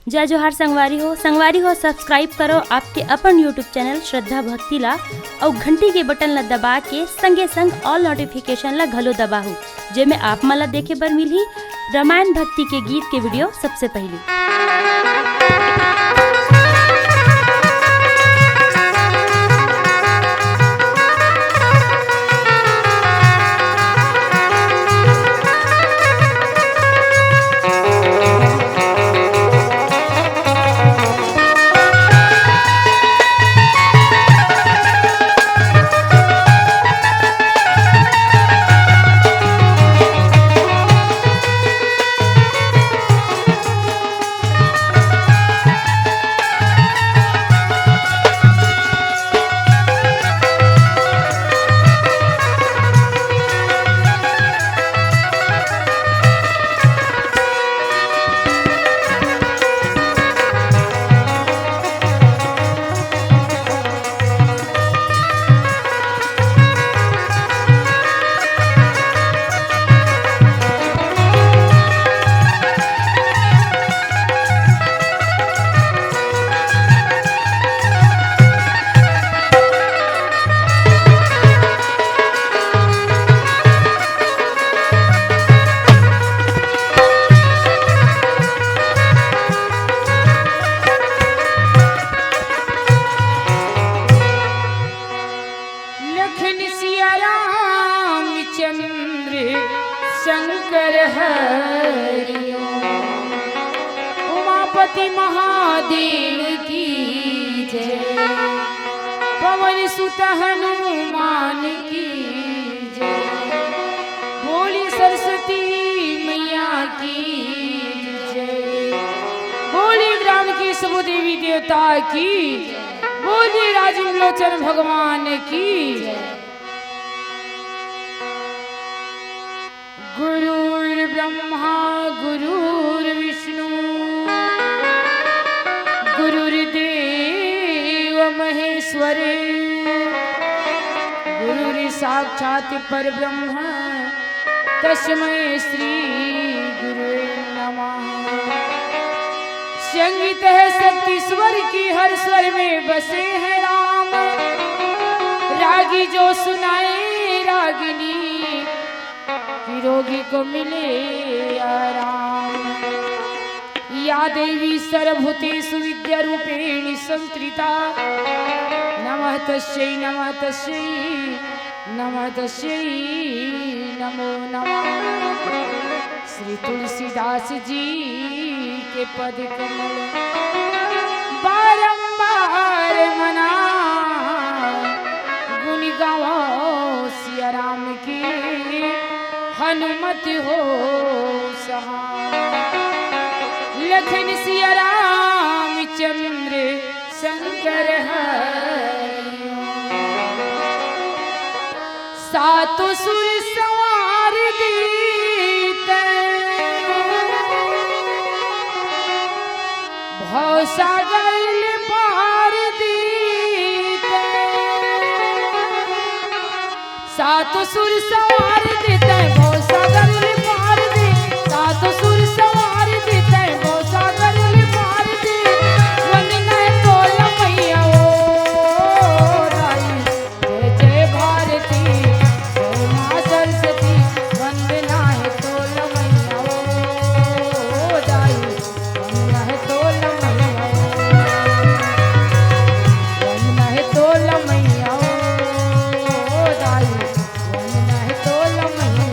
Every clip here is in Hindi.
जय जोहार संगवारी हो सब्सक्राइब करो आपके अपन यूट्यूब चैनल श्रद्धा भक्ति ला और घंटी के बटन ला दबा के संगे संग ऑल नोटिफिकेशन ला घलो दबाहू जेमे आप मला देखे बर मिलही रामायण भक्ति के गीत के वीडियो सबसे पहले। शंकर हरि उमापति महादेव की जय, पवन सुत हनुमान की जय, बोली सरस्वती मैया की जय, बोली ग्राम की सब देवी देवता की, बोली राजीव लोचन भगवान की जय। गुरुर्ब्रह्मा गुरुर्विष्णु गुरुर्देव महेश्वर गुरुर्साक्षात् परब्रह्म तस्मै श्री गुरुवे नमः। संगीत है शक्ति स्वर की, हर स्वर में बसे हैं राम, रागी जो सुनाए रागिनी रोगी को मिले आराम। या देवी सर्वभूतेषु विद्या रूपेण संस्कृता, नमः तस्यै नमः तस्यै नमः तस्यै नमो नमः। श्री तुलसीदास जी के पद कमल बारंबार मना, गुण गाओ सिया राम की, हनुमत हो सहाय। लखन सिया रामचंद्र शंकर हरि, सातों सुर सवार दीते, भव सागर पार दीते, सातों सुर सवार देते भव सागर पार दे, सातों सुर सवार देते भव सागर पार दे। वंदना तोल मैया ओ राई, जय जय भारती जय मां सरस्वती, वंदना तोल मैया ओ राई, वंदना तोल मैया, वंदना तोल मैया ओ राई, तोल मैया।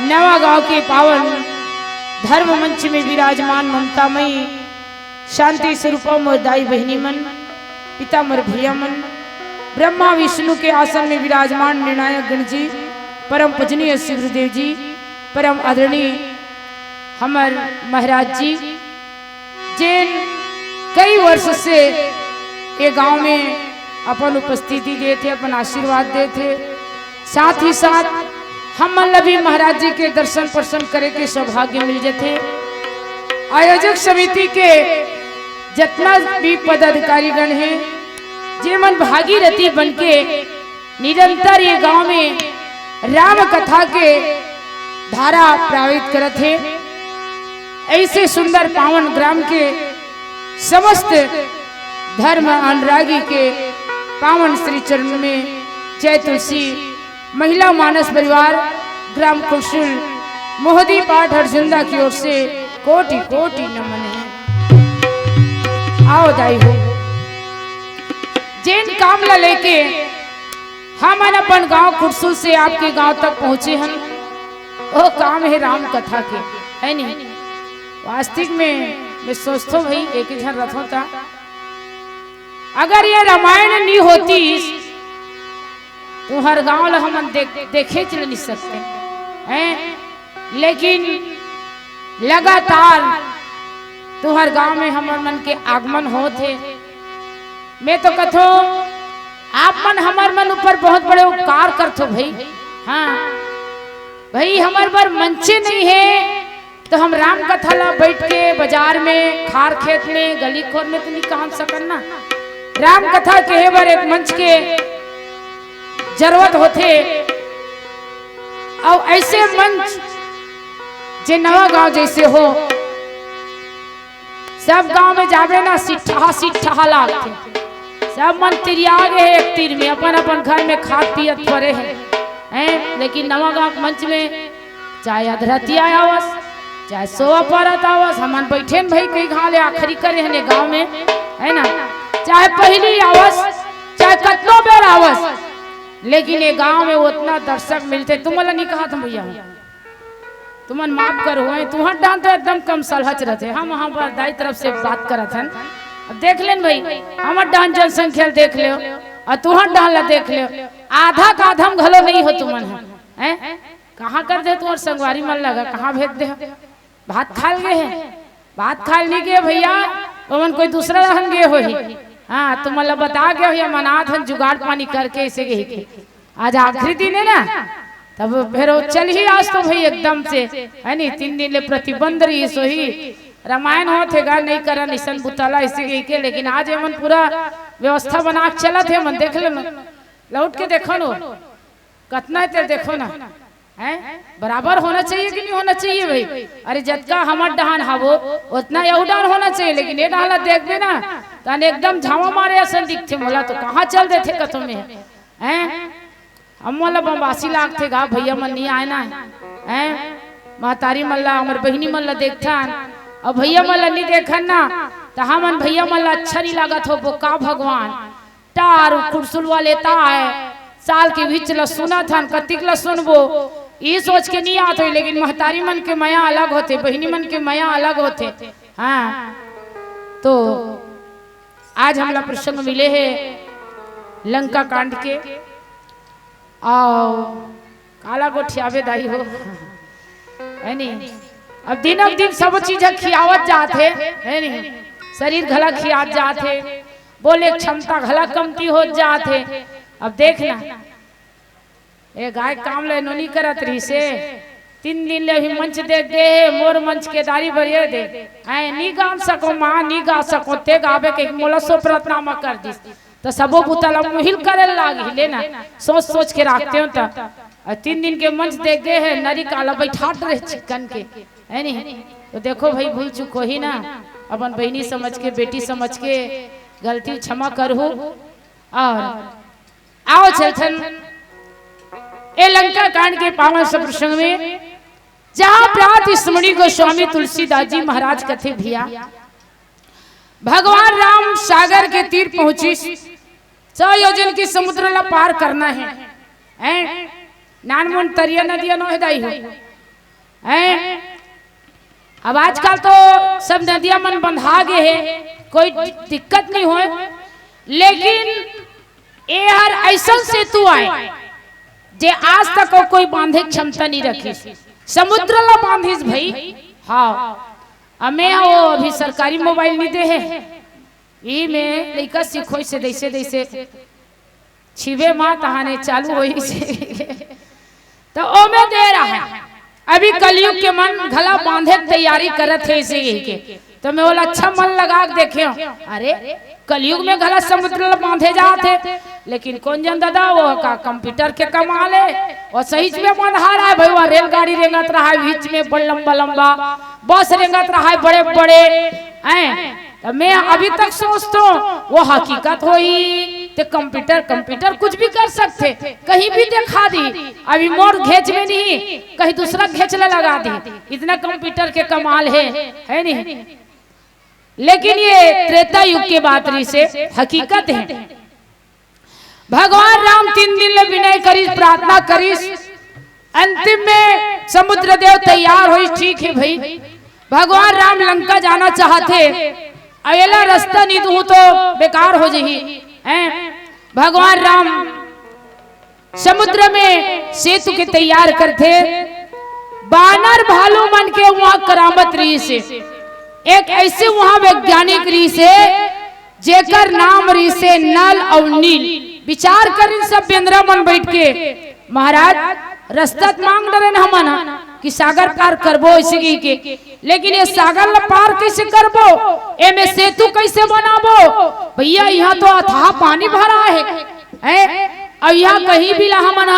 नवा गांव के पावन धर्म मंच में विराजमान ममतामयी शांति स्वरूपम दाई बहिनी मन, पिता मर भैया मन, ब्रह्मा विष्णु के आसन में विराजमान निर्णायक गण जी, परम पूजनीय श्री गुरुदेव जी, परम आदरणीय हमर महाराज जी, जिन कई वर्ष से ये गांव में अपन उपस्थिति देते, अपन आशीर्वाद देते, साथ ही साथ हम भी महाराज जी के दर्शन प्रसन्न करे के सौभाग्य मिल जाते। आयोजक समिति के जितना भी पदाधिकारी गण है, जे मन भागीरथी बनके निरंतर ये गांव में राम कथा के धारा प्रवाहित करत है। ऐसे सुंदर पावन ग्राम के समस्त धर्म अनुरागी के पावन श्री चरण में जय तुलसी महिला मानस परिवार ग्राम कुशल मोहदी पाठ हरजुंदा की ओर से कोटि कोटि नमन है। आओ दाई हो, जिन काम ला लेके हम अपन गांव कुरसुल से आपके गांव तक पहुंचे हैं, वो काम है राम कथा के, है नहीं? वास्तविक में मैं सोचता हूँ भाई एक ही रथ होता, अगर ये रामायण नहीं होती तो हर गांव ला हम देखे चल नहीं सकते हैं, लेकिन लगातार तो हर गांव में हमार मन के आगमन होते। मैं तो कथो आप मन हमार मन ऊपर बहुत बड़े उपकार करते भाई। हाँ भाई, हमार पर मंचे नहीं है तो हम राम कथा ला बैठ के बाजार में, खार खेत में, गली खोर में तो नहीं काम सकन ना। राम कथा के बार एक मंच के जरूरत होते, और ऐसे मंच जे नवा गांव जैसे हो, सब गांव में जावे ना सिट्ठा लागते, सब मन तिरिया गए एक तीर में, अपन अपन घर में खाद पियत पड़े हैं। लेकिन नवा गांव मंच में चाहे अधरती आवस, चाहे सोवा परत आवस, हमन बैठे भाई कई घाले आखिरी करे हैं गांव में, है ना? चाहे पहली आवस, चाहे कतनो बेर आवस, लेकिन ये गांव में उतना दर्शक मिलते। तुमला नहीं कहा तुम भैया, तुमन माफ करो, तुम्हार डांस तो एकदम कम सलहच रहते। हम वहां पर दाई तरफ से बात करत हन, अब देख लेन भाई, हमार डांस जनसंख्या देख ले और तुहार डांस ला देख ले, आधा का आधा घलो नहीं हो तुमन है। कहाँ कर दे तुम्हार संगवारी मन लगा, कहाँ भेज दे? भात खा गए हैं, भात खा नहीं गए भैया, तुमन कोई दूसरा रहन गए हो। हाँ, तुम मतलब बता गए भैया मनाथ हन जुगाड़ पानी करके ऐसे गई के आज आखिरी दिन है ना, तब फिर चल ही आज तो भाई एकदम से, है नहीं? 3 दिन ले प्रतिबंध रही सो ही रामायण होते गा नहीं करा निशन बुतला ऐसे गई के, लेकिन आज मन पूरा व्यवस्था बना के चला थे। मन देख लो, लौट के देखो नो कितना तेरे देखो ना, है बराबर होना चाहिए कि नहीं होना चाहिए भाई? अरे जतका हमार डहान हवो उतना यहू डान होना चाहिए, लेकिन ये डाला देख भी ना तन एकदम झावा मारे असल दिखते मोला, तो कहाँ चल देते कथों में हैं? हम मोला बम्बासी लाग थे गा भैया मन नहीं आए ना, हैं महतारी मल्ला हमार बहिनी मल्ला देखता, और भैया मल्ला नहीं देखन ना तो हमन भैया मल्ला अच्छा नहीं लागत हो। बोका भगवान टार कुरसुल वाले ता है साल के बीच ला सुना था, कतिक ला सुनबो ये सोच के नहीं आते, लेकिन महतारी मन के माया अलग होते, बहिनी मन के माया अलग होते। हाँ, तो आज हमला प्रसंग मिले हैं लंका कांड के, और काला गोठियावे दाई हो, है नहीं? अब दिन सब चीज खियावत जाते, है नहीं? शरीर घला खियात जाते, बोले क्षमता घला कमती हो जाते। अब देखना ये गाय काम ले नोनी करत रही से 3 दिन ले भी मंच देख दे, मोर मंच के दारी भरिए दे, ऐ नी गा सको मां नी गा सको ते गावे के मोला सो प्रार्थना कर दिस, तो सबो पुतला मुहिल करे लागी लेना, सोच सोच के रखते हो। तो 3 दिन के मंच देख दे है, नरी काला बैठाट रहे चिकन के, है नहीं? तो देखो भाई भूल चुको ही ना, अपन बहनी समझ के, बेटी समझ के गलती क्षमा करहु। और आओ चलथन ए लंका कांड के पावन प्रसंग में, जहां प्रात स्मृति गोस्वामी तुलसीदास जी महाराज कथे भिया भगवान राम सागर के तीर पहुंची, 100 योजन की समुद्र ला पार करना है। नानमुन तरिया नदिया नो दाई हो, हैं। अब आजकल तो सब नदियां मन बंधा गए है, कोई दिक्कत नहीं हो, लेकिन ये हर ऐसा सेतु आए जे आज तक कोई बांधे क्षमता नहीं रखी, समुद्र ला बांधिस भाई। हाँ हमें वो अभी सरकारी मोबाइल नहीं दे है, ई में लइका सीखो से दैसे दैसे छिवे माँ तहाने चालू हो तो ओ में दे रहा है। अभी कलयुग के मन घला बांधे तैयारी करत है इसे के, तो मैं बोला अच्छा मन लगा के देखे, अरे कलयुग में घला समुद्र बांधे जाते, लेकिन कौन जन दादा वो का कंप्यूटर के कमाल है, और सही में बंधा रहा है भाई। वह रेलगाड़ी रेंगत रहा है बीच में बड़ लंबा लंबा, बस रेंगत रहा है बड़े बड़े हैं। तो मैं अभी तक सोचता हूँ वो हकीकत होई तो कंप्यूटर कुछ भी कर सकते, कहीं भी दिखा दी। अभी मोर घेच में नहीं, कहीं दूसरा घेचला लगा दी, इतना कंप्यूटर के कमाल है नहीं। लेकिन ये त्रेता युग के बात रही से हकीकत है। भगवान राम 3 दिन ले विनय करी, प्रार्थना करी, अंतिम में समुद्र देव तैयार हुई। ठीक है भाई, भगवान राम लंका जाना चाहते, अकेला रास्ता नहीं दूं तो बेकार हो जाही। भगवान राम समुद्र में सेतु के तैयार करते, बानर भालू मन के वहां करामत रही से एक ऐसे वहां वैज्ञानिक रही से जेकर नाम रही से नल और नील। विचार कर सब बेंद्रा मन बैठ के, महाराज रास्ता मांग डरे न हमन कि सागर पार करबो इसी के, लेकिन ये सागर पार कैसे करबो, एमे सेतु कैसे बनाबो भैया। यहाँ तो अथाह पानी भरा है, और यहाँ कहीं भी हमन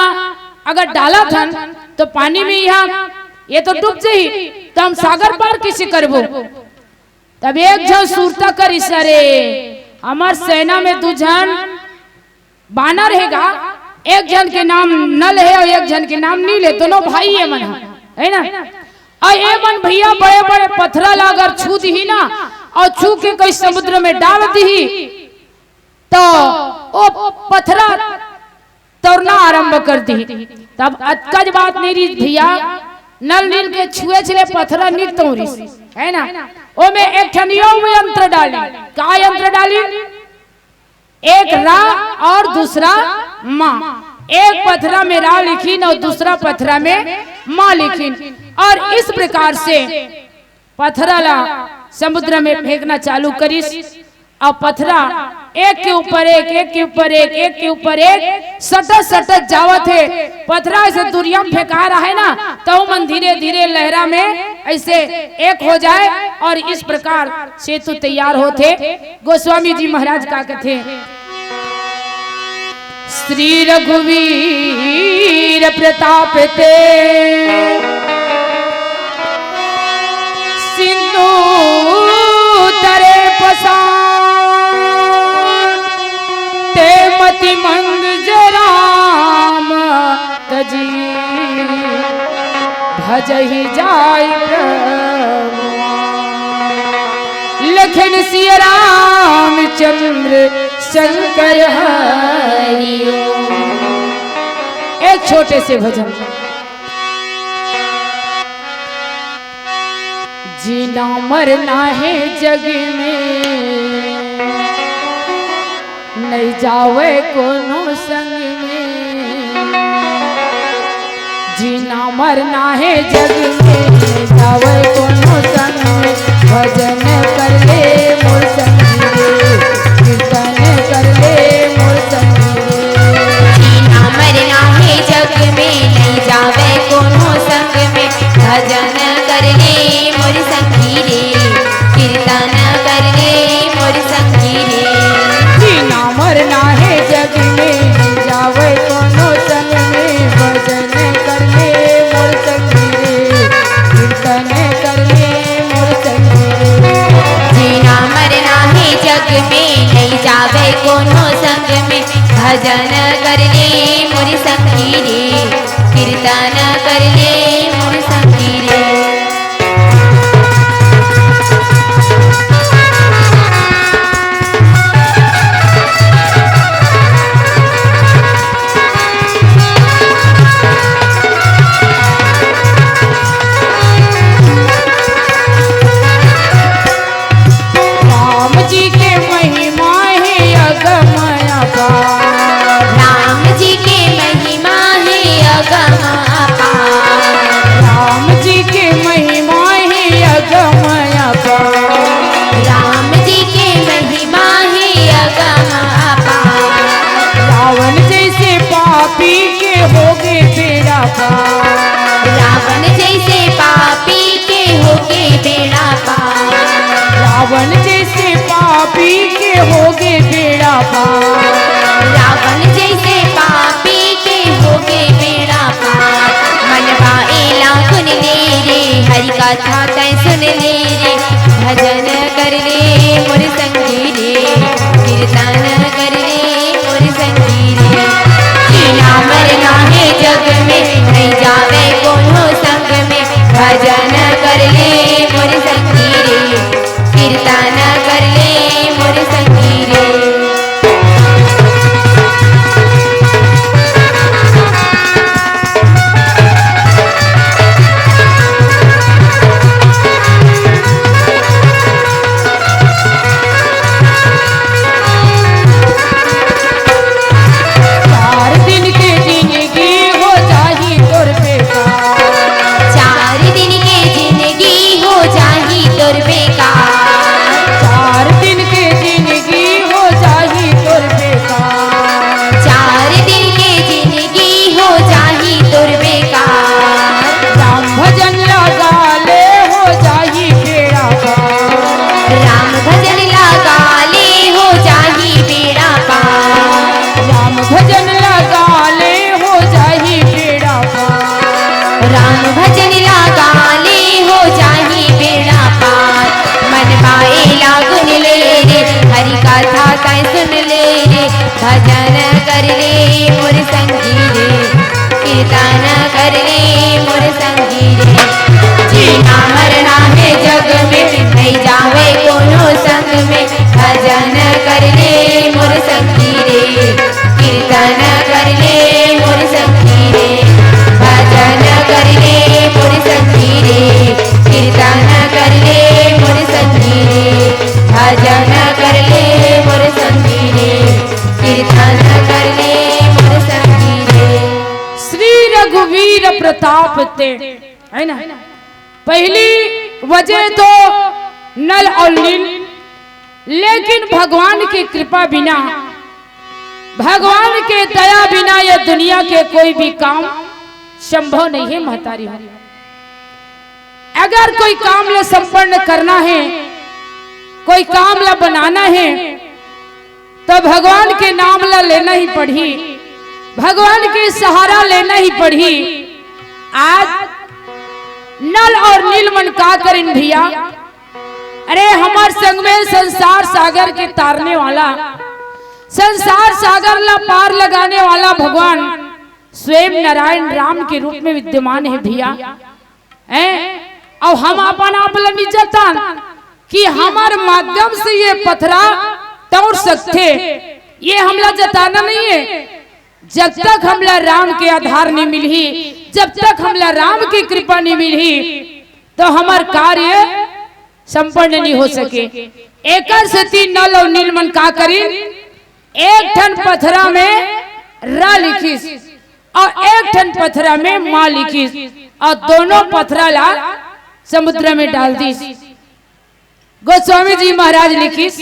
अगर डाला थन तो पानी में यहाँ ये तो डूब जाही, तो हम सागर पार कैसे करबो। तब एक जन सुरता कर इशारे, हमार सेना में 2 जन बानर हैगा, एक जन के नाम नल है और एक जन के नाम नील है, दोनों भाई है मन है ना। और ये मन भैया बड़े बड़े पत्थरा अगर छू दी ना, और छू के कोई समुद्र में डाल दी तो वो पत्थरा तोड़ना आरंभ कर दी। तब अतकज बात नहीं रही भैया, नल नील के छुए छले पत्थरा नहीं तोड़ी है ना। ओ में एक ठनियों में यंत्र डाली, का यंत्र डाली, एक रा और दूसरा माँ। एक पत्थरा में रा लिखीन और दूसरा पत्थरा में माँ लिखीन, और इस प्रकार से पत्थरा ला समुद्र में फेंकना चालू करीस। और पत्थरा एक के ऊपर एक, एक के ऊपर एक, एक के ऊपर एक सटत जावत है। पत्थरा ऐसे दुनिया में फेंका रहा है ना, तो मन धीरे धीरे लहरा में ऐसे एक हो जाए, और इस प्रकार सेतु तैयार होते। गोस्वामी जी महाराज का कहते, श्री रघुवीर प्रताप ते सिंधु तरे पसान, ते मति मंद जराम तजी, भजहि जाय लखन सिया रामचंद्र शंकर हरिओ। एक छोटे से भजन। जीना मरना है जग में, नहीं जावे कोनो संग में। जीना मरना है जग में, नहीं जावे कोनो संग में। भजन कर ले मोर संगी रे, कीर्तन कर ले मोर संगी रे। जीना मरना है जग में, नहीं जावे कोनो संग में। भजन कर ले मोर संगी रे, कीर्तन कर ले मोर संगी रे। जीना मरना है जग में, नहीं जावे कोनो संग में। भजन कर ले मोर संगी रे, कीर्तन कर ले मोर संगी रे। जीना मरना है जग में, नहीं जावे कोनो संग में। भजन कर ले मोर संगी रे, कीर्तन कर ले मोर संगी रे। हरि कथा तै सुन ले रे भजन कर ले मोर संगी रे कीर्तन कर ले मोर संगी रे जीना मरना है जग में नहीं जावे कोनो संग में भजन कर ले मोर संगी रे कीर्तन कर ले मोर संगी रे भजन कर ले मोर संगी रे कीर्तन कर ले मोर संगी रे जीना मरना है जग में नहीं जावे कोनो संग में भजन कर ले मोर संगी रे कीर्तन कर ले मोर संगी रे भजन कर ले मोर संगी रे कीर्तन कर ले मोर संगी रे भजन कर ले मोर संगी रे कीर्तन कर ले मोर संगी रे। श्री रघुवीर प्रताप ते है ना। पहली वजह तो नल और नील, लेकिन भगवान की कृपा बिना, भगवान के दया बिना ये दुनिया के कोई भी काम संभव नहीं है। महतारी हो, अगर कोई काम ला संपन्न करना है, कोई काम ला बनाना है, तो भगवान के नाम ला लेना ही पड़ी, भगवान के सहारा लेना ही पड़ी। आज नल और नीलमन का करें भैया, अरे हमार संग में संसार सागर के तारने वाला, संसार सागर ला पार लगाने वाला भगवान स्वयं नारायण राम के रूप में विद्यमान है भैया। और हम अपन आप निजतान कि हमारे माध्यम से ये पथरा तोड़ सकते, ये हमला जताना नहीं है। जब तक हमला राम के आधार नहीं मिली, जब तक हमला राम की कृपा नहीं मिली, तो हमार कार्य संपन्न नहीं हो सके। एक सती नल और नीलमन का करी, एक ठन पथरा में रा लिखिस और एक ठन पथरा में माँ लिखिस, और दोनों पथरा ला समुद्र में डाल दी। गोस्वामी जी महाराज लिखिस,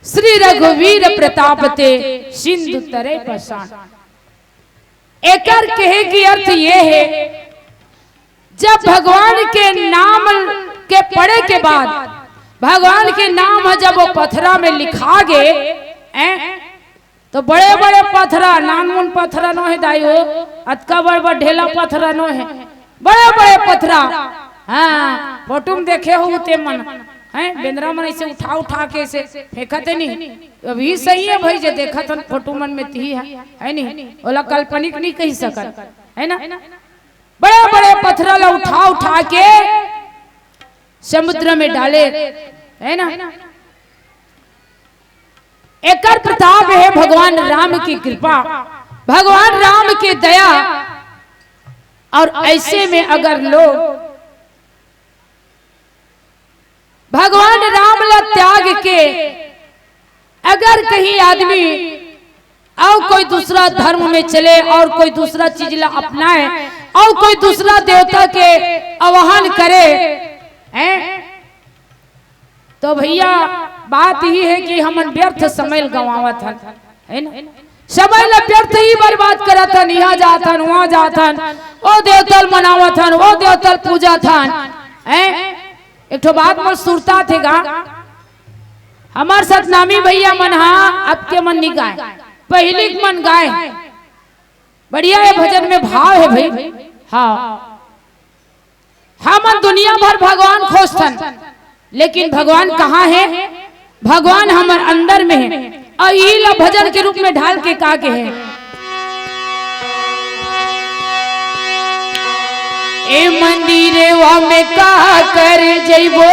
श्री रघुवीर प्रताप ते सिंधु तरे पसान। एकर कहे की अर्थ ये है, जब भगवान के नाम के पढ़े के बाद, भगवान के नाम जब वो पथरा में लिखा गए, तो बड़े बड़े पथरा, नानमुन पथरा नो है दाइयो, अतका बड़ बड़ ढेला पथरा नो है, बड़े बड़े पथरा। हाँ, फोटो में देखे हो ते मन हैं, बेंद्रा मन ऐसे उठा उठा के ऐसे फेंकते नहीं। अभी सही है भाई, जो देखा था फोटो मन में थी है नहीं, ओला काल्पनिक नहीं कही सकत है ना। बड़े बड़े पत्थर ला उठा उठा के समुद्र में डाले है ना। एकर प्रताप है भगवान राम की कृपा, भगवान राम की दया। और ऐसे में अगर लोग भगवान राम ला त्याग के अगर कहीं आदमी और कोई दूसरा धर्म में चले और कोई दूसरा चीज ला अपनाए और कोई दूसरा देवता के आवाहन करे तो भैया बात ही है कि हम व्यर्थ समय गंवावत है ना। समय ला व्यर्थ ही बर्बाद करत हन, यहाँ जाथन वहाँ जाथन, ओ देवतल मनावत हन, ओ देवतल पूजा थन। एक ठो बात मन सुरता थे गा, हमार सतनामी भैया मन अब के मन नहीं गाय, पहली मन गाय बढ़िया है, भजन में भाव है भाई। हाँ हम दुनिया भर भगवान खोजतन, लेकिन भगवान कहाँ है? भगवान हमार अंदर में है। और ये भजन के रूप में ढाल के का के है, ए मंदिरवा में का कर जइबो,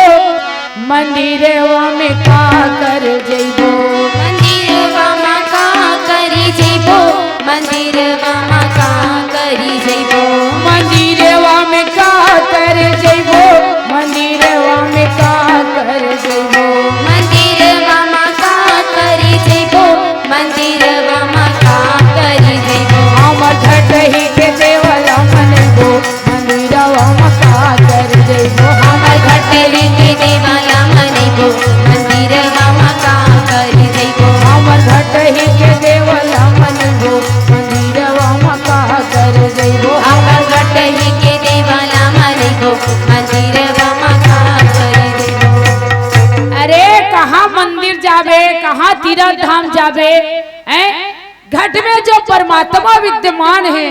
मंदिरवा में का कर जइबो, मंदिरवा में का करी जइबो, मंदिरवा में का करी जइबो, मंदिरवा में का कर जइबो, मंदिरवा में का कर जइबो, मंदिरवा में का करी जइबो, मंदिरवा में का करी जइबो, हमर घटही के देवला मनबो, मंदिरवा में का कर जइबो, हमर घटरी के देवाला मनइबो, मंदिरवा में का करी जइबो, हमर घटही के देवला मनबो, मंदिरवा में का कर जइबो, हमर घटरी के देवाला मनइबो, मंदिरवा में का करी जइबो। अरे कहाँ मंदिर जावे, कहाँ तीर्थ धाम जावे, हैं? घट में जो परमात्मा विद्यमान है,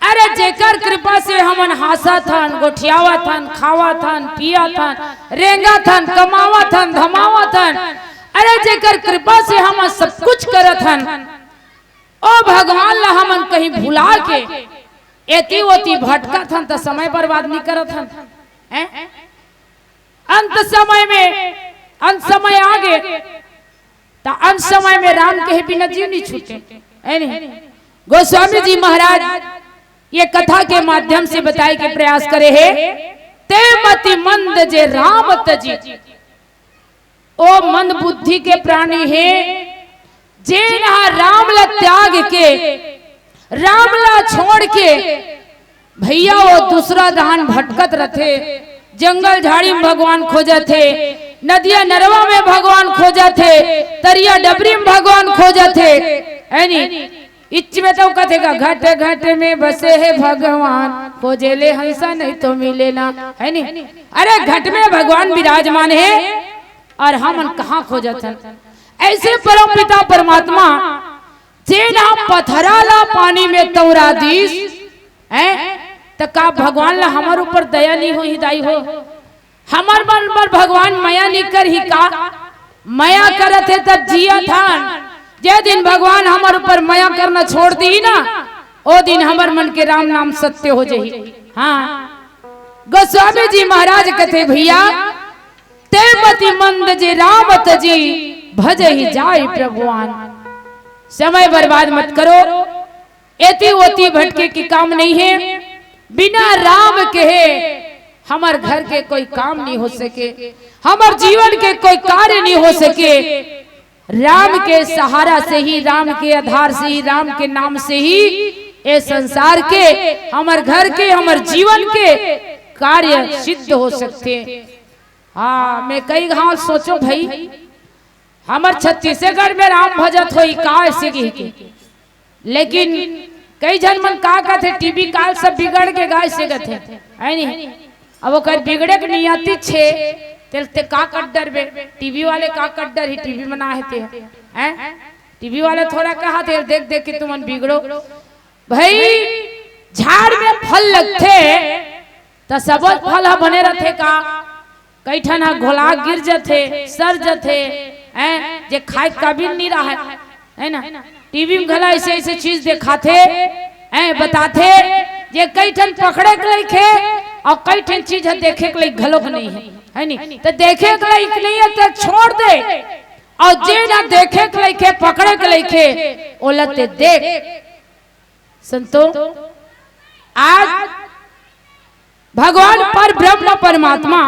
अरे जेकर कृपा से हमन हासा थन, गोठियावा थन, खावा थन, पिया थन, रेंगा थन, कमावा थन, धमावा थन, अरे जेकर कृपा से हम सब कुछ करत हन, ओ भगवान ला हमन कहीं भुला के एती ओती भटका थन तो समय बर्बाद नहीं करत हन, हैं? अंत समय में, अंत समय आ गए तो अंत समय में राम के बिना जीव नहीं छूटे, है नहीं? गोस्वामी जी महाराज ये कथा के माध्यम से बताए के प्रयास करे है, ते मति मंद जे राम तजी, ओ मंद बुद्धि के प्राणी है, जे ना राम ला त्याग के, राम ला छोड़ के भैया वो दूसरा दान भटकत रथे, जंगल झाड़ी में भगवान खोजत थे, नदिया नरवा में भगवान खोजत थे, तरिया डबरी में भगवान खोजत थे, है नी? इच में तो कथेगा घट घट में बसे है भगवान, खोजेले हंसा नहीं तो मिले ना, है नी? अरे घट में भगवान विराजमान है और हम कहाँ खोजत हैं? ऐसे परम पिता परमात्मा जेना पथरा ला पानी में तौरा दीस, हैं? तो का भगवान ला हमार ऊपर दया नहीं हो, हिदाई हो? हमार मन पर भगवान माया नहीं कर ही का, माया करत है तब जिया थान, जे दिन भगवान हमार ऊपर माया करना छोड़ दी ना, ओ दिन हमार मन के राम नाम सत्य हो जाही। हाँ, गोस्वामी जी महाराज कहते भैया, ते मति मंद जे राम तजी, भज ही जाय प्रभुआन। समय बर्बाद मत करो, एती ओती भटके की काम नहीं है, बिना राम कहे हमार घर के कोई काम नहीं हो सके, हमार जीवन के कोई कार्य नहीं हो सके। राम के सहारा से ही, राम के आधार से ही, राम के नाम से ही ये संसार के, हमार घर के, हमार जीवन के कार्य सिद्ध हो सकते। हाँ, मैं कई गांव सोचो भाई, हमार छत्तीसगढ़ में राम भजत हो का ऐसे की, लेकिन कई जन मन का कहते टीवी काल सब बिगड़ के गाय से गथे, है नहीं? अब वो कर बिगड़े के नियति छे, तेलते का कड्डर बे, टीवी वाले का कड्डर ही टीवी बना है ते, हैं? टीवी वाले थोड़ा कहा थे देख देख के तुम बिगड़ो। भाई झाड़ में फल लगते तो सब फल हा बने रहते का, कई ठन हा घोला गिर जथे, सर जथे, हैं? जे खाए काबिल नहीं रहा है ना? टीवी में घला ऐसे ऐसे चीज दिखाते हैं, बताते जे कई ठन पकड़े के लिखे और कई ठन चीज देखे के लिए घलोक नहीं है नहीं? तो देखे के लायक नहीं है तो छोड़ दे, और जे ना देखे के लिखे, पकड़े के लिखे, ओलते देख। संतो, आज भगवान पर ब्रह्म परमात्मा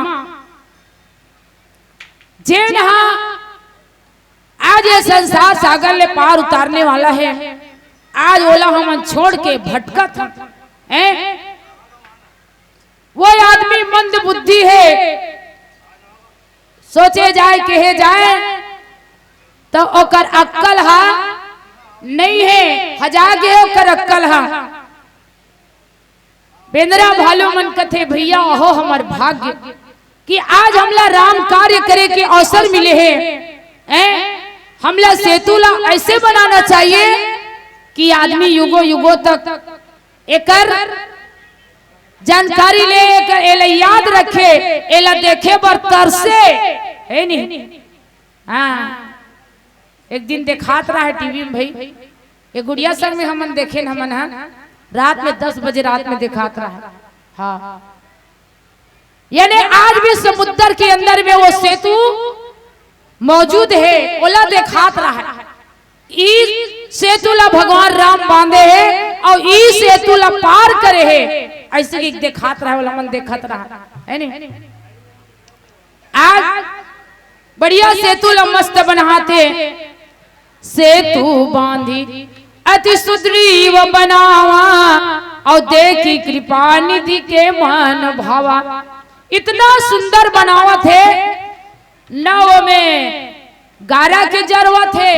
जे ना आज ये संसार सागर ले पार उतारने वाला है, आज ओला हम छोड़ के भटकत हैं। वो आदमी मंद बुद्धि है, सोचे जाए कहे जाए तो ओकर अक्कल हा नहीं है, हजागे ओकर अक्कल हा। बेंद्रा भालू मन कथे भैया हो हमार भाग्य कि आज हमला राम कार्य करे के अवसर मिले हैं। हमला सेतु ला ऐसे बनाना चाहिए कि आदमी युगों युगों तक एकर जानकारी ले, एकर याद रखे एला देखे बर तरसे है नहीं। हाँ एक दिन देखात रहा है टीवी में भाई, ये गुड़िया संग में हमन देखे हमन रात में 10 बजे रात में दिखात रहा है। हाँ यानी आज भी समुद्र के अंदर में वो सेतु मौजूद है, ओला दिखात रहा है। ई सेतु ला भगवान राम बांधे है और ई सेतु ला पार करे है, ऐसे की दिखात रहा है, मन देखत रहा है नहीं। आज बढ़िया सेतु ला मस्त बनाते, सेतु बांधी अति सुदृढ़ बनावा और देखी कृपा निधि के मन भावा। इतना सुंदर बनावा थे, न वो में गारा के जरूरत है,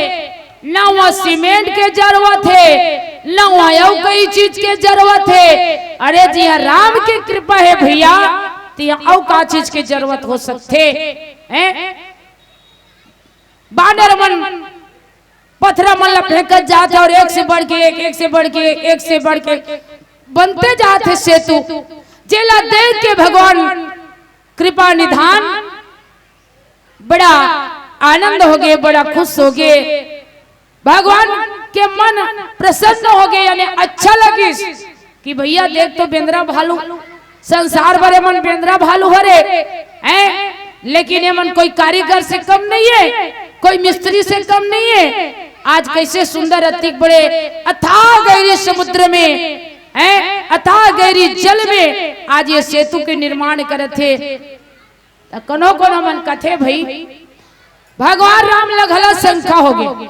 न वहाँ सीमेंट के जरूरत है, न वहाँ कई चीज के जरूरत है। अरे जी हाँ राम की कृपा है भैया, तो यहाँ का चीज की जरूरत हो सकते हैं। बानर मन पत्थर मन फेंकत जाते और एक से बढ़ के एक से बढ़ के एक से बढ़ के बनते जाते सेतु। जेला देख के भगवान कृपा निधान बड़ा आनंद हो गए, बड़ा खुश हो गए, भगवान के मन प्रसन्न हो गए। यानी अच्छा लगी कि भैया देख तो बेंद्रा भालू संसार भरे मन बेंद्रा भालू हरे हैं, लेकिन ये मन कोई कारीगर से कम नहीं है, कोई मिस्त्री से कम नहीं है। आज कैसे सुंदर अति बड़े अथाह गहरी समुद्र में हैं, अथाह गहरी जल में आज ये सेतु के निर्माण करे थे। कनो कोनो मन कथे भाई भगवान राम लगला शंका हो गई,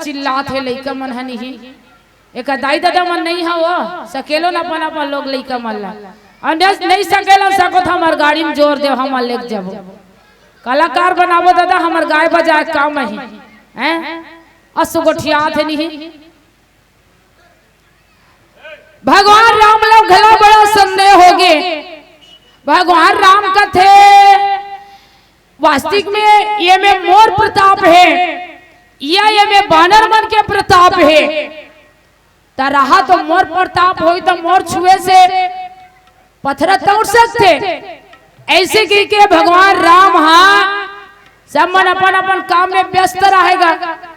चिल्लात है लइका मन हनी ही एक दाई दादा मन नहीं है वो सकेलो ना अपन अपन लोग लइका मन ला नहीं सकेला सको तो हमार गाड़ी में जोर दे, हम ले जाबो कलाकार बनाबो दादा, हमार गाय बजाए काम ही हैं असुगठिया थे नहीं। भगवान राम लोग घला बड़ा संदेह हो गए। भगवान राम का थे वास्तविक में ये में मोर प्रताप है या ये में बानर मन के प्रताप है। रहा तो मोर प्रताप हो तो मोर छुए से पत्थर तोड़ सकते, ऐसे की के भगवान राम हाँ सब मन अपन अपन काम में व्यस्त रहेगा।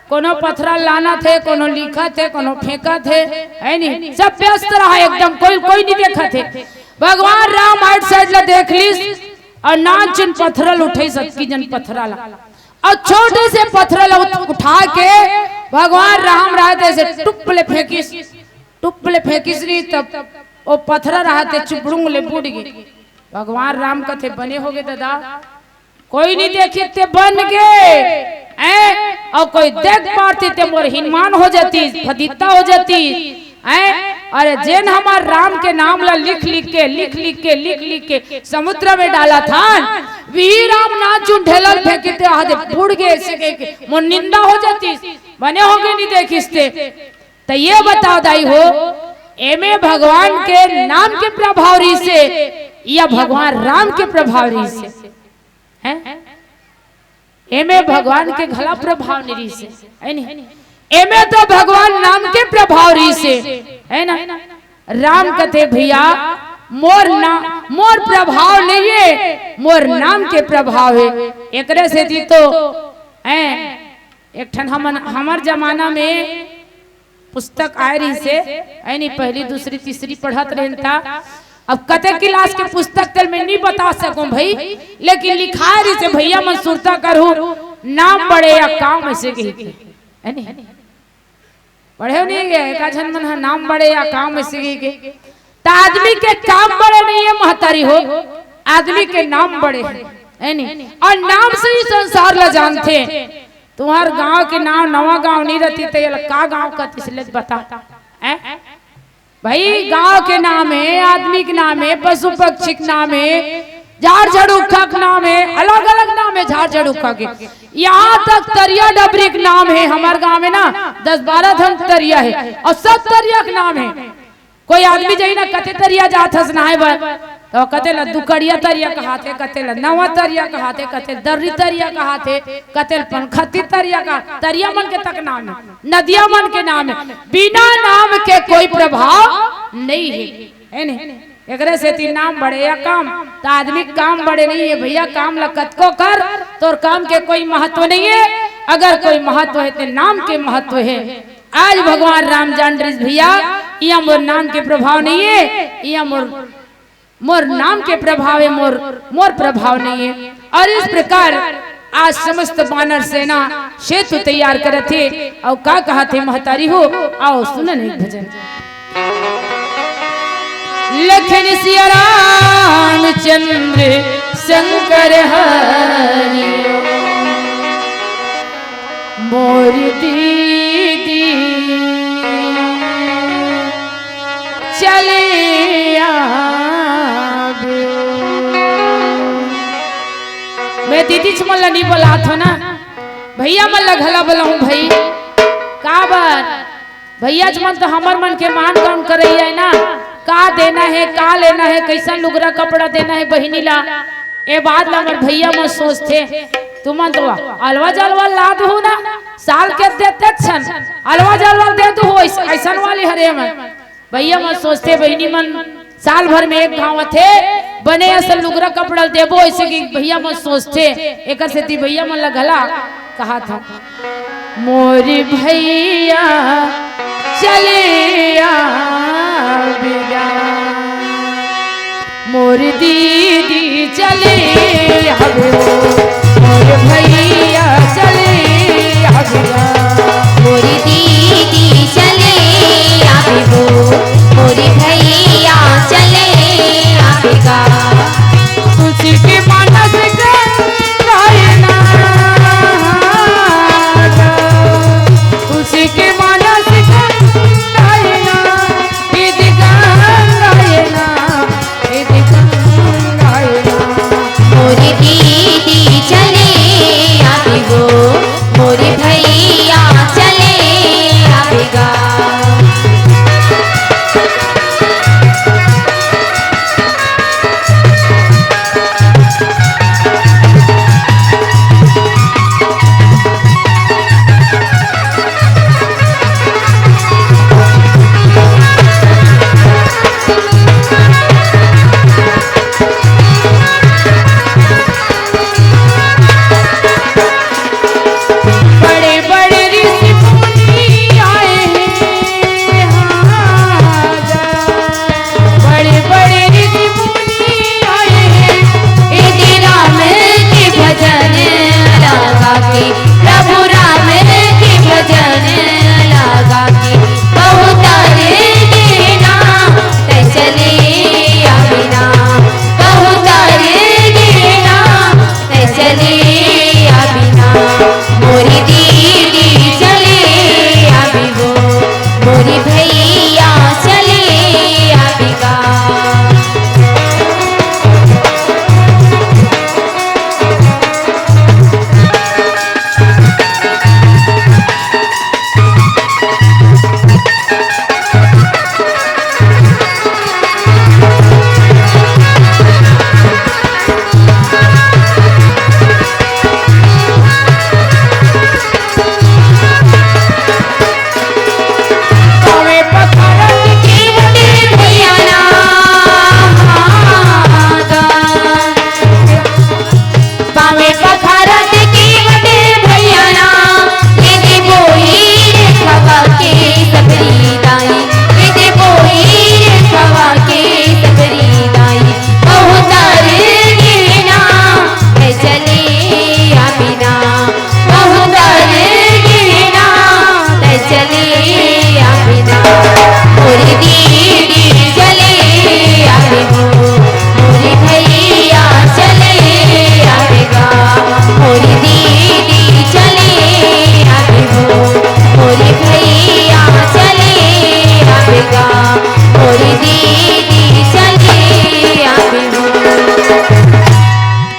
कोनो पत्थर लाना थे, कोनो लिखा थे, कोनो फेंका थे, है नहीं सब व्यस्त रहा एकदम, कोई कोई नहीं देखा थे। भगवान राम आइट साइड ला देख लीस और नाच जिन पत्थर उठे सबकी जन पत्थर ला और छोटे से पत्थर उठा के भगवान राम रहते से टुप्पले फेंकिस रही, तब वो पत्थर रहते चुपड़ूंग ले बूढ़ गए। भगवान राम कथे बने हो गए दादा, कोई नहीं देखी ते बन गए और कोई देख पाती ते मोर हिनमान हो जाती, फदीता हो जाती। अरे जेन हमार राम के नाम ला लिख लिख के समुद्र में डाला था, वी राम ना चुन ढेलल फेंकते आधे बूढ़ गए से मोर निंदा हो जाती, बने हो गए नहीं देखिसते। तो ये बताओ दाई हो एमे भगवान के नाम के प्रभाव से या भगवान राम के प्रभाव से हैं? एमे भगवान के घला प्रभाव निरी से है नहीं, एमे तो भगवान नाम के प्रभाव से है ना। राम कथे भैया मोर प्रभाव नहीं है, मोर नाम के प्रभाव है। एकरे से दी तो एक ठन हमार जमाना में पुस्तक आए रही से है नहीं, पहली दूसरी तीसरी पढ़त रहता। अब कते क्लास के पुस्तक तल में नहीं बता सकूं भाई, लेकिन लिखा रही से भैया मैं सुरता करूं नाम बड़े या काम ऐसे कही है नहीं पढ़े नहीं गए का जन मन नाम बड़े या काम ऐसे कही तो आदमी के काम बड़े नहीं है महतारी हो, आदमी के नाम बड़े है नहीं, और नाम से ही संसार ला जानते। तुम्हार गांव के नाम नवा गांव नहीं रहती तो का गांव का इसलिए बता भाई, गांव के नाम है, आदमी के नाम है, पशु पक्षी के नाम है, झाड़ झड़ूखा के नाम है, अलग अलग नाम है झाड़ झड़ूखा के। यहाँ तक तरिया डबरी के नाम है हमारे गांव में ना 10-12 धन तरिया है और सब तरिया के नाम है। कोई आदमी जाई ना कते तरिया जात हस नहाए तो कतेला दुकड़िया तरिया कहाते, कतेला नवा तरिया कहाते, कतेल दर्री तरिया कहाते, कतेल पंखती तरिया का तरिया मन के तक नाम है, नदिया मन के नाम है, बिना नाम के कोई प्रभाव नहीं है नहीं। एकरे से तीन नाम बड़े या काम तो आदमी काम बड़े नहीं है भैया, काम लकत को कर तो काम के कोई महत्व नहीं है। अगर कोई महत्व है तो नाम के महत्व है। आज भगवान राम जान रही भैया यह मोर नाम के प्रभाव नहीं है, यह मोर नाम के प्रभाव है, मोर प्रभाव नहीं है। और इस प्रकार आज समस्त वानर सेना सेतु तैयार करे थे और का कहा थे महतारी हो। आओ सुनन एक भजन। लखन सिया रामचंद्र शंकर हरि मोर दीदी चले आवे। मैं दीदी मल्ला नहीं बोला था ना भैया, मल्ला घला बोला हूँ भाई का बार भैया मन तो हमार मन के मान कौन कर रही है ना, का देना है, का लेना है, कैसा लुगरा कपड़ा देना है बहिनी ला, ए बात ला मर भैया मत सोचते। तुम तो अलवा जलवा ला दो ना, साल के देते छन अलवा जलवा दे दो ऐसा वाली हरे मन भैया मत सोचते। बहिनी मन साल भर में एक गाँव थे बने असल लुगरा कपड़ा देबो ऐसे कि भैया मत सोचते। एक से ती भैया मन लगला कहा था मोरी भैया चले आवेगा, मोर दीदी चले आवे, मोर भैया चले आवेगा, मोर दीदी चले आवे वो, मोर भैया चले आवेगा। तुझी के मानस गायना, तुझी के मानस गायना, दीदी गायना, दीदी गायना। मोर दीदी चले आवे वो, मोर भैया चले आवेगा।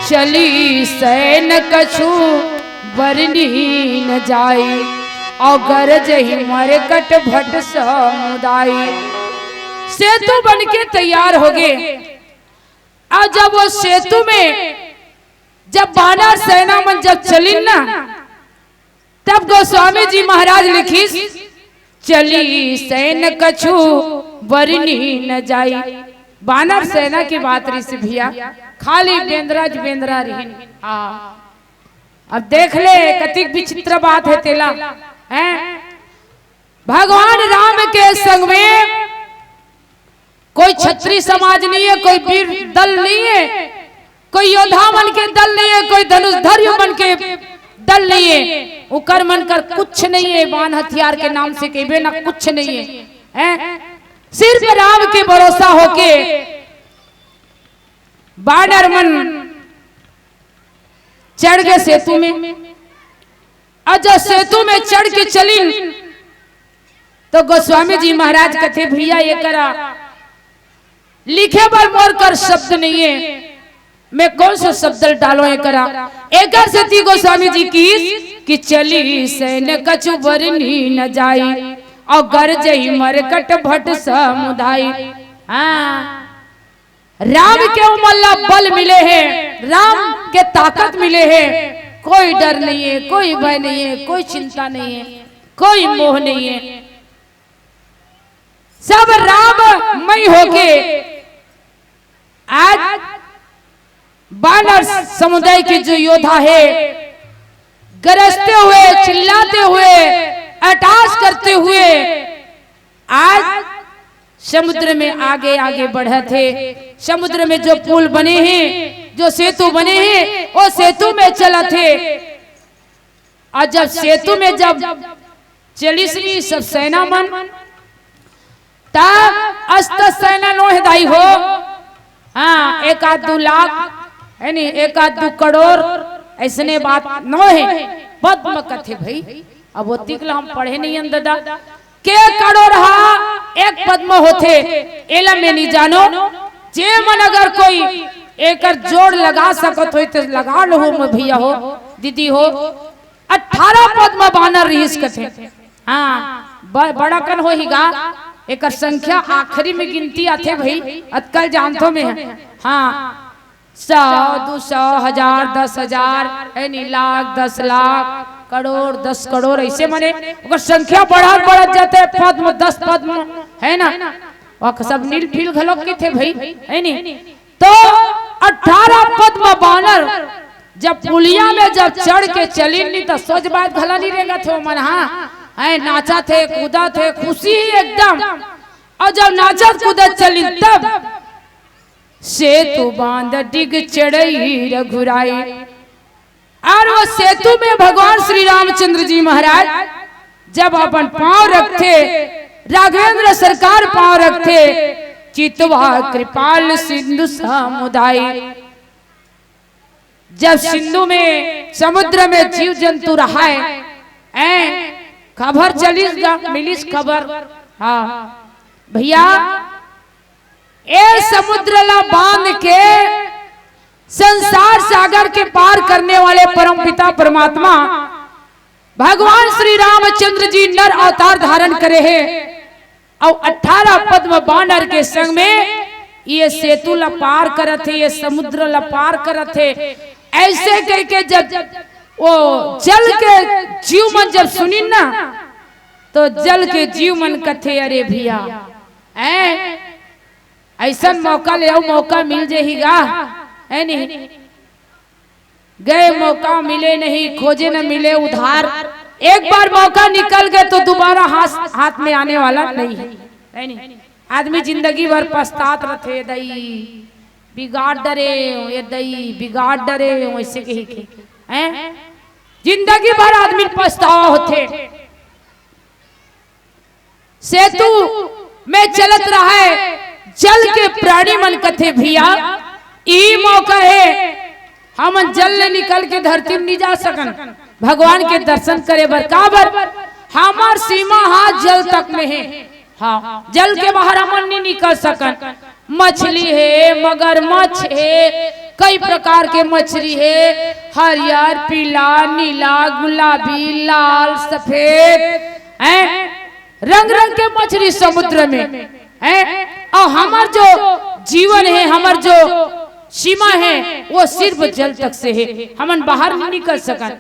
चली सैन कछु बरनी न जाई, अगर जही मरे कट भट समुदाई। सेतु बन के तैयार हो गए और जब वो सेतु में जब वानर सेना मन जब चली ना, तब गोस्वामी जी महाराज लिखी, चली सैन कछु बरनी न जाई। वानर सेना की बात रही से भैया, खाली बेंद्राज बेंद्रा रही। अब देख ले कति विचित्र बात है तेला हैं। भगवान राम के संग में कोई क्षत्रिय समाज नहीं है, कोई वीर दल नहीं है, कोई योद्धा मन के दल नहीं है, कोई धनुषधर मन के दल नहीं है, उकर मन कर कुछ नहीं है। बाण हथियार के नाम से कहबे ना कुछ नहीं है, सिर्फ राम के भरोसा होके वानर मन चढ़ गए सेतु में। और जब सेतु में चढ़ के चली तो गोस्वामी जी महाराज कहते भैया ये करा लिखे पर मोर कर शब्द नहीं है, मैं कौन सा शब्द डालो ये करा। एक से थी गोस्वामी जी की कि चली सैन कछु बरनी न जाई और गरजई मरकट भट समुदाई। हाँ, राम के उमल्ला बल मिले हैं, राम के ताकत मिले हैं, कोई डर नहीं है, कोई भय नहीं है, कोई चिंता नहीं है, कोई मोह नहीं है, सब राममय होके आज वानर समुदाय के जो योद्धा है गरजते हुए चिल्लाते हुए अटैक करते हुए आज समुद्र में आगे आगे बढ़े थे। समुद्र में जो पुल बने हैं, जो सेतु बने हैं, वो सेतु में चला थे। और जब सेतु में जब चली सब सेना मन तब अस्त सेना नो हिदाई हो। हाँ, 1-2 लाख है नहीं, 1-2 करोड़ ऐसने बात नो है। पद्म कथे भाई, अब वो तिकला हम पढ़े नहीं अंददा के करोड़ हा एक पद्म होते एला में नहीं जानो। जे मन अगर कोई एक जोड़ लगा सकत हो तो लगा लो मैं भैया हो दीदी हो। 18 पद्म बानर रहीस कथे। हाँ, बड़ा कन हो हीगा एक संख्या आखिरी में गिनती आते भाई, अतकल जानतो में है। हाँ, 100, 200, 1000, 10,000 है नहीं, लाख, 10 लाख, करोड़, 10 करोड़ ऐसे मने संख्या बढ़त जाते। पद्म 10 पद्म है ना, और सब नील फील घलोक की थे भाई है नहीं। तो 18 पद्म बानर जब पुलिया में जब चढ़ के चली नहीं तो सोच बात भला नहीं रहेगा थे मन। हाँ, नाचा थे कूदा थे, खुशी ही एकदम। और जब नाचा कूदा चली तब सेतु बांध डिग चढ़ई रघुराई। और वो सेतु में भगवान श्री रामचंद्र जी महाराज जब अपन पांव रखते, राघवेंद्र सरकार पांव रखते, चितवा कृपाल सिंधु समुदाय। जब सिंधु में समुद्र में जीव जंतु रहा है, खबर मिलिस खबर। हाँ भैया, ए समुद्र ला बांध के संसार सागर के पार करने वाले परम पिता परमात्मा भगवान श्री रामचंद्र जी नर अवतार धारण करे हैं। और 18 पद्म बानर के संग में ये सेतु ला पार करत है, ये समुद्र ला पार करत है। ऐसे करके जब वो जल के जीव मन जब सुनी ना तो जल के जीव मन कथे अरे भैया ऐसा मौका ले आओ, मौका मिल जाएगा है नहीं। गए मौका मिले नहीं, खोजे न मिले उधार। एक बार मौका निकल गए तो दोबारा हाथ में आने वाला नहीं है नहीं। आदमी जिंदगी भर पछतात रहते, दई बिगाड़ डरे ये दई बिगाड़ डरे ऐसे कही हैं, जिंदगी भर आदमी पछतावा होते। सेतु में चलत रहा है, जल के प्राणी मन कथे भैया ई मौका है, हम जल ले निकल के धरती में नहीं जा सकन भगवान के दर्शन करे बर। काबर हमार सीमा हाथ जल तक में है। हाँ, जल के बाहर हम नहीं निकल सकन। मछली है, मगरमच्छ है, कई प्रकार के मछली है, हरियर, पीला, नीला, गुलाबी, लाल, सफेद, रंग रंग के मछली समुद्र में है। और हमार जो जीवन है, हमार जो सीमा है वो सिर्फ जल तक से है, हमन बाहर नहीं निकल सकन।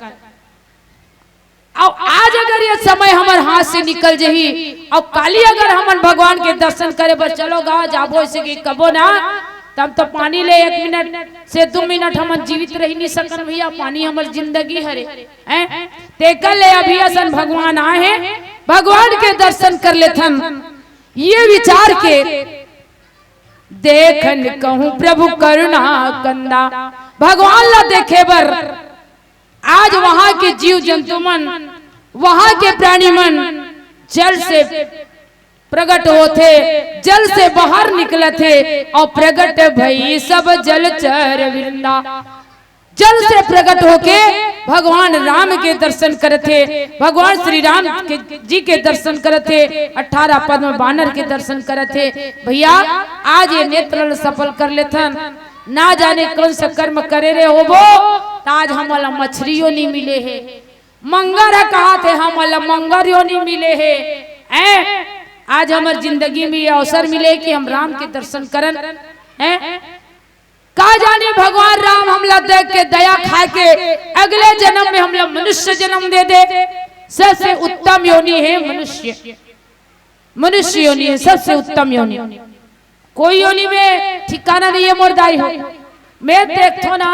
और आज अगर ये समय हमारे हाथ से निकल जही और काली अगर हमन भगवान के दर्शन करे बस चलो गा जाबो ऐसे कि कबो ना, तब तो पानी ले 1 मिनट से 2 मिनट हम जीवित रह नहीं सकन भैया, पानी हमार जिंदगी हरे हैं। ते कल अभी असन भगवान आए हैं, भगवान के दर्शन कर लेथन, ये विचार के देखन कहूं प्रभु करुणा कंदा, भगवान ला देखे बर आज वहां के जीव जंतु मन, वहां के प्राणी मन जल से प्रकट होते, जल से बाहर निकले थे और प्रकट भई सब जलचर वृंदा। जल से प्रकट होके भगवान राम के दर्शन करे थे, भगवान श्री राम जी के दर्शन करे थे, 18 पद्म बानर के दर्शन करे थे। भैया आज ये नेत्र सफल कर लेथन, ना जाने कौन सा कर्म करे रे होबो, आज हमला मछलियों नहीं मिले है, मंगर है कहा थे हमला मंगरियों नहीं मिले है। आज हमार जिंदगी में ये अवसर मिले कि हम राम के दर्शन करन हैं। का जाने भगवान राम हमला देख के दया खा के अगले जन्म में हमला मनुष्य जन्म दे दे। सबसे उत्तम योनि है मनुष्य, मनुष्य योनि है सबसे उत्तम योनि, कोई योनि में ठिकाना नहीं है मोरदाई हो। मैं देखो ना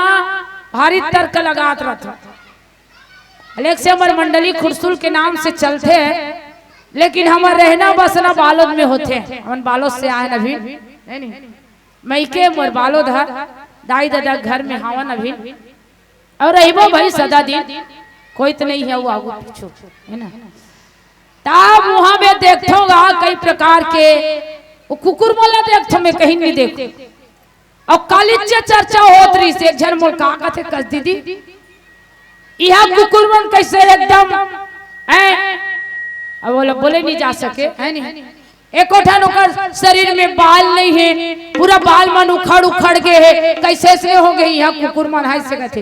भारी तर्क लगात रहता, अलेक्स हमार मंडली खुरसुल के नाम से चलते हैं, लेकिन हमार रहना बसना बालोद में होते हैं। हम बालोद से आए अभी नहीं मई के मोर बालोद है, दाई दादा घर में हावन अभी और रहीबो भाई सदा दिन, कोई तो नहीं है वो आगू पीछू है ना। तब वहां में देखोगा कई प्रकार के वो कुकुर मोला देखो, मैं कहीं नहीं देखो। और कालीचे चर्चा होत रही से झर मोर का कथे कस दीदी यह कुकुर मन कैसे एकदम अब बोले नहीं जा सके है नहीं, एक ओठन शरीर में बाल नहीं है, पूरा बाल मन उखड़ उखड़ के है, कैसे से हो गई यहाँ कुकुर मन हाई से गए।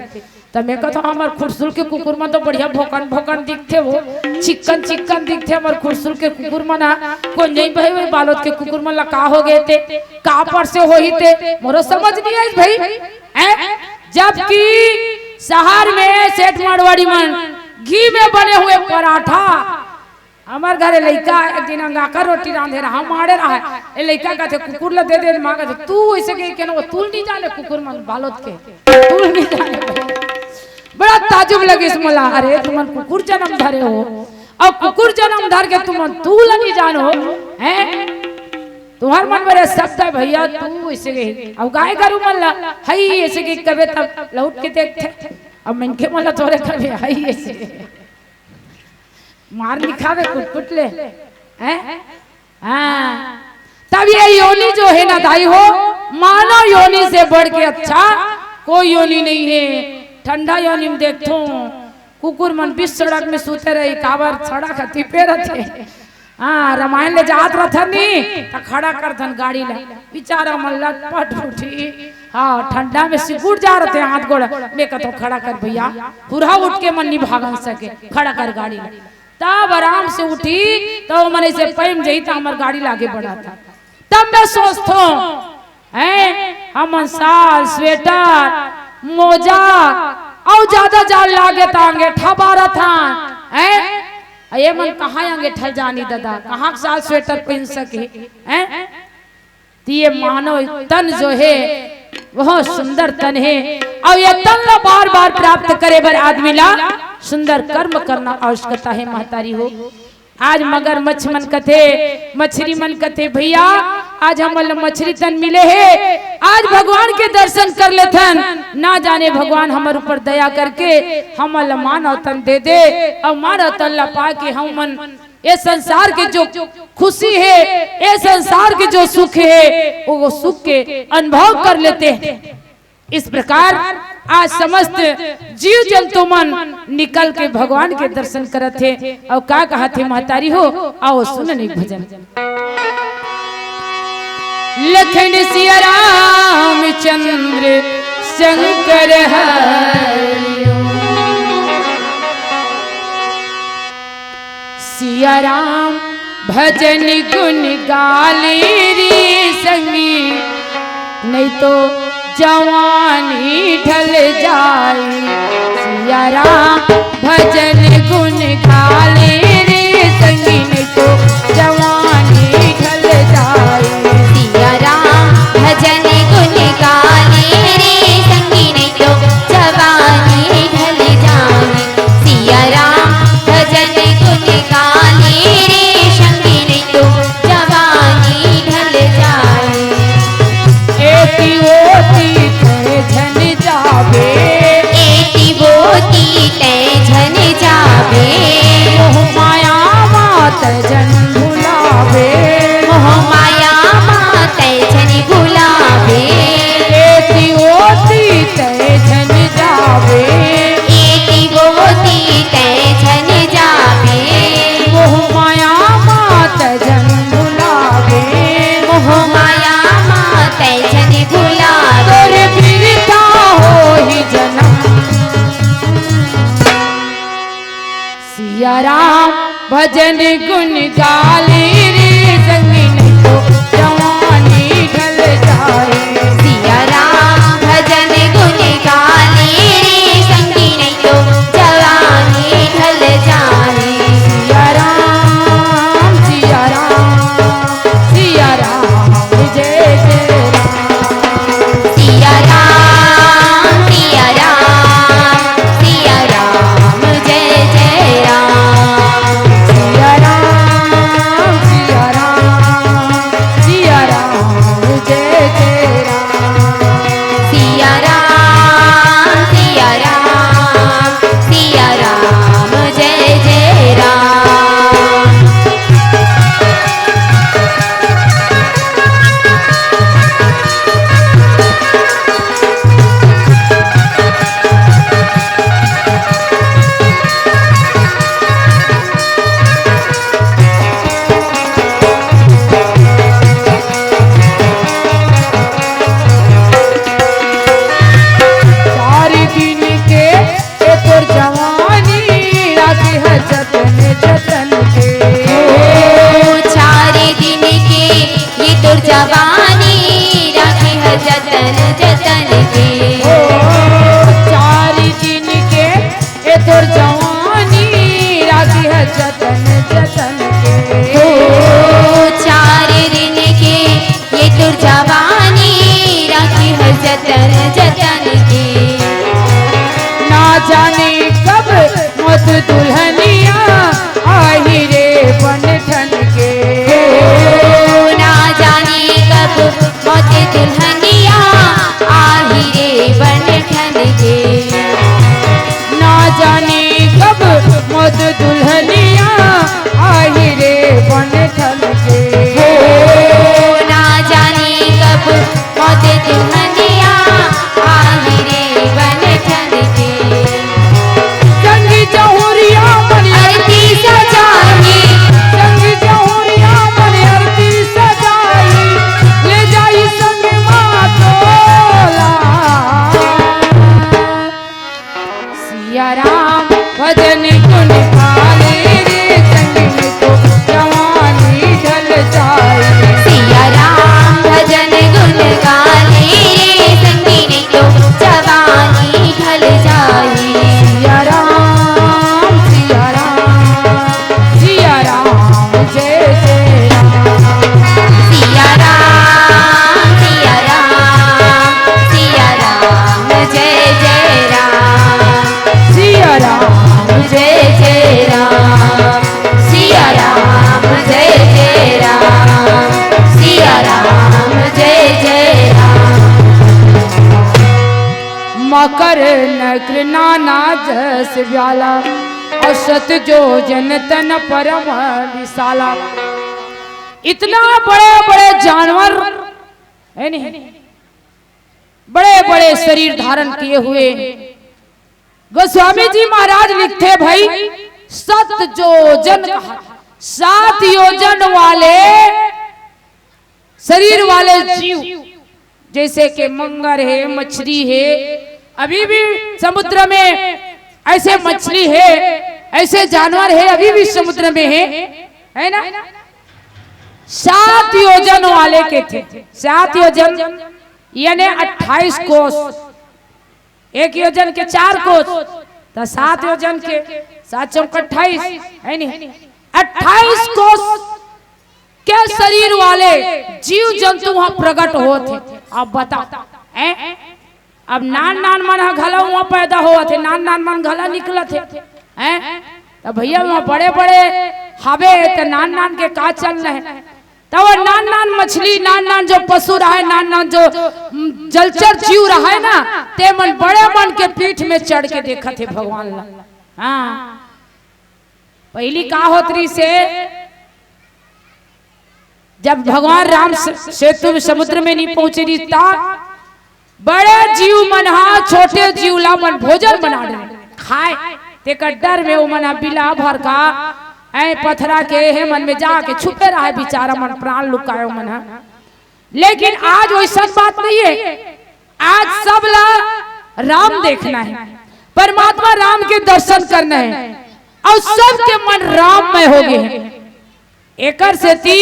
तब मैं कहता हमार खुरसुल के कुकुर मन तो बढ़िया भोकन भोकन दिखते, वो चिकन चिकन दिखते हमार खुरसुल के कुकुर मन। कोई नहीं भाई वही बालोद के कुकुर मन ला का हो गए थे, का पर से हो ही थे, मोरो समझ नहीं आई भाई। जबकि शहर में सेठ मारवाड़ी मन घी में बने हुए पराठा, हमार घरे लइका एक दिन अंगाका रोटी रांधे रहा मारे रहा है, ए लइका कहते कुकुर ला दे दे मांगा थे, तू ऐसे के केनो तूल नहीं जाने कुकुर मन बालोद के तूल नहीं जाने। बड़ा ताजुब लगे इस मला, अरे तुम कुकुर जन्म धरे हो और कुकुर जन्म धर के तुम तूल नहीं जानो हैं, तुम्हार मन मेरे शब्द है भैया तू ऐसे के अब गाय गरु मन ला हई ऐसे के कबे तब लौट के देखते, अब मनके मन ला तोरे कबे हई ऐसे मार दिखावे कुट ले हैं। हाँ तब ये योनि जो है ना दाई हो, मानव योनि से बढ़ के अच्छा कोई योनि नहीं है। ठंडा योनि में देखो कुकुर मन बीच सड़क में सूते रही, काबर सड़क हथी पे रहते। हाँ रामायण ले जात रहनी तो खड़ा कर धन गाड़ी ला, बेचारा मन लटपट उठी। हाँ ठंडा में सिकुड़ जा रहे थे हाथ गोड़, मैं कहता खड़ा कर भैया, पूरा उठ के मन नहीं भाग सके, खड़ा कर गाड़ी ला। तब आराम से उठी तो मैंने से पैम जही तो हमार गाड़ी लागे बढ़ा था। तब मैं सोचता हैं हम साल स्वेटर मोजा और ज्यादा जाल लागे था अंगेठा बारह था हैं, ये मन कहाँ अंगेठा जानी दादा, कहाँ साल स्वेटर पहन सके हैं। ये मानव तन जो है बहुत सुंदर तन है और ये तन ला बार बार प्राप्त करे बर आदमी ला सुंदर कर्म करना आवश्यकता है। महतारी हो आज मगर मछ मन कथे मछली मन कथे भैया, आज हमल मछली तन मिले है, आज भगवान के दर्शन कर लेथन, ना जाने भगवान हमारे ऊपर दया करके हमल मानव तन दे दे और मानव तन ला पा के हम मन ये संसार के जो खुशी है, ये संसार के जो सुख है वो सुख के अनुभव कर लेते हैं। इस प्रकार आज समस्त जीव जंतु मन निकल के भगवान के दर्शन करत थे और का कहा थे महतारी हो, आओ सुनने भजन। लखन सिया रामचंद्र शंकर हरिओ, सिया राम भजन गुण गाली री संगी, नहीं तो जवानी ढल जाए सिया राम भजन गुण गाले रे संगीन को जवानी ढल जाए सिया राम भजन गुण गाले रे संगीन तो जवानी ढल जाए सिया राम भजन गुण गाले रे संगीन तो जवानी ढल जाए एती ओती झन जावे एती बोती तै झन जावे मोह माया मात जन भुलावे मोह माया मात झन भुलावे एती ओती झन जावे एती बोती तै झन जावे मोह माया मात जन भुलावे मोह माया मात झन भुलावे तोरे बिरता होई जन्म सिया राम भजन गुण गाले रे संगीन को जवानी ढल जाए सिया राम भजन गुण गाले रे संगीन तो जवानी ढल जाए सिया राम सिया राम सिया राम जय जय राम सिया राम सिया राम सिया राम जय जय राम सिया राम सिया राम सिया राम जय जय राम सिया राम सिया राम सिया राम जय जय राम चार दिन के ए तोर जवानी राखी है जतन जतन के ओ चार दिन के ये तोर जवानी राखी है जतन जतन के ओ चार दिन के ए तोर जवानी राखी है जतन जतन के ओ चार दिन के ये तोर जवानी राखी है जतन जतन के ना जाने कब मत दुल्हनिया आई रे बन ठन के ओ ना जाने कब मौत दुल्हनिया आही रे बन ठन के ना जाने कब मत दुल्हनिया आई रे बन ठन के ओ ना जाने कब मौत दुल्हनिया आही रे बन ठन के संग जहुरिया मन आरती सजाई संग जहुरिया मन आरती सजाई ले जाई संग माँ तोला सिया राम भजन गुण गाले रे संग को जवानी ढल जाए सिया राम भजन गुण गाले रे संगीन तो जवानी ढल जाए सिया राम सिया राम सिया राम जय जय राम सिया राम सिया राम सिया राम जय जय राम सिया राम जय जय राम सिया राम जय जय राम सिया राम जय जय राम मकर नक्र नाना जस व्याला औसत जो जन तन परम विशाला इतना बड़े बड़े जानवर है नहीं बड़े बड़े शरीर धारण किए हुए गोस्वामी जी महाराज लिखते भाई 7 योजन 7 योजन वाले शरीर वाले जीव जैसे कि मंगर है मछली है अभी भी समुद्र में ऐसे मछली है ऐसे जानवर है अभी भी समुद्र में है ना 7 योजन वाले के थे 7 योजन यानी 28 कोस, 1 योजन के 4 कोस, तो 7 योजन के 7 चौक 28 है नहीं, 28 कोस के शरीर वाले जीव जंतु वहां प्रकट होते। अब बता अब नान नान मन घला वहां पैदा हुआ थे, नान नान मन घला निकला थे तो भैया वहां बड़े बड़े हवे तो नान नान के का चल रहे, तो वो नान नान मछली, नान नान जो पशु रहा है, नान नान जो जलचर जीव रहा है ना, ते मन बड़े मन के पीठ में चढ़ के देखा थे भगवान ला। हाँ पहली का होतरी से जब भगवान राम सेतु समुद्र में नहीं पहुंचे रही था, बड़े जीव मन हा छोटे जीव ला मन भोजन बना रहे खाए, ते डर में वो मना बिला भर का ऐ पथरा के हे मन में जाके छुपे रहा है बेचारा मन, प्राण लुकायो मन हा। लेकिन आज वैसा बात नहीं है, आज सब ला राम देखना है, परमात्मा राम के दर्शन करना है और सबके मन राम में हो गए। एकर से ती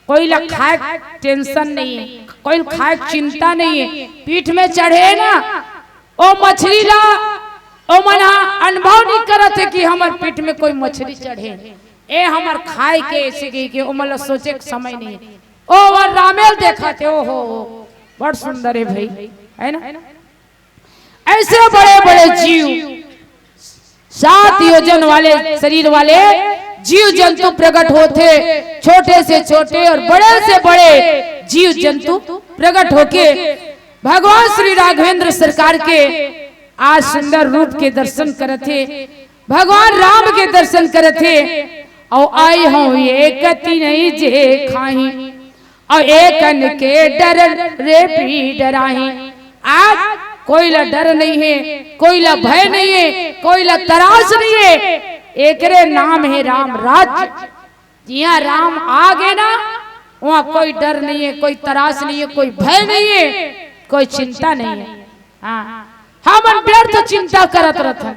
कोई ला खाए टेंशन नहीं है, कोई खाए चिंता नहीं है, पीठ में चढ़े ना ओ मछली ला ओ मना अनुभव नहीं करत है कि हमार पीठ में कोई मछली चढ़े, ए हमार खाए के ऐसे के ओ मतलब सोचे के समय नहीं है। ओ वर रामेल देखा थे, ओ हो बड़ सुंदर है भाई, है ना। ऐसे बड़े बड़े जीव 7 योजन वाले शरीर वाले जीव जंतु प्रकट होते, छोटे से छोटे और बड़े से बड़े जीव जंतु प्रकट होके भगवान श्री राघवेंद्र सरकार के आज सुंदर रूप के दर्शन करते, भगवान राम के दर्शन करते। और आई हूँ एक नहीं जे खाही और एकन के डर रे पी डराही। आज कोई ला डर नहीं है, कोई ला भय नहीं है, कोई ला तरास नहीं है, एकरे नाम है राम राज्य। जिया राम आ गए ना वहाँ कोई डर नहीं है, कोई तरास नहीं है, कोई भय नहीं है, कोई चिंता नहीं है। हाँ हम व्यर्थ चिंता करत रहता।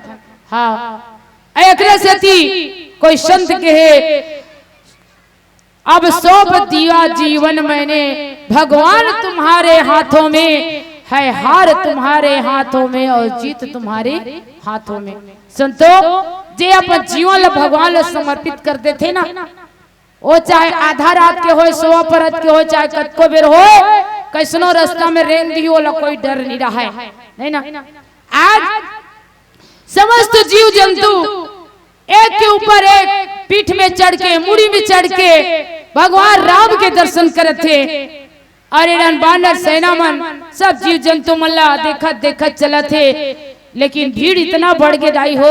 हाँ एकरे से थी कोई संत के है अब सौंप दिया जीवन मैंने, भगवान तुम्हारे हाथों में है, हार तुम्हारे हाथों में और जीत तुम्हारे हाथों में। संतो जे अपन जीवन भगवान ले समर्पित करते थे ना, वो चाहे आधा रात के हो, सोवा परत के हो, चाहे कतको बेर हो, कैसनो रास्ता में रेंग दी हो, कोई डर नहीं रहा है, नहीं ना। आज समस्त जीव जंतु एक के ऊपर एक पीठ में चढ़ के, मुड़ी में चढ़ के भगवान राम के दर्शन करते। अरे बानर सेना मन सब जीव जंतु मल्ला देखत देखत चला थे, लेकिन भीड़ इतना बढ़ के जाई हो।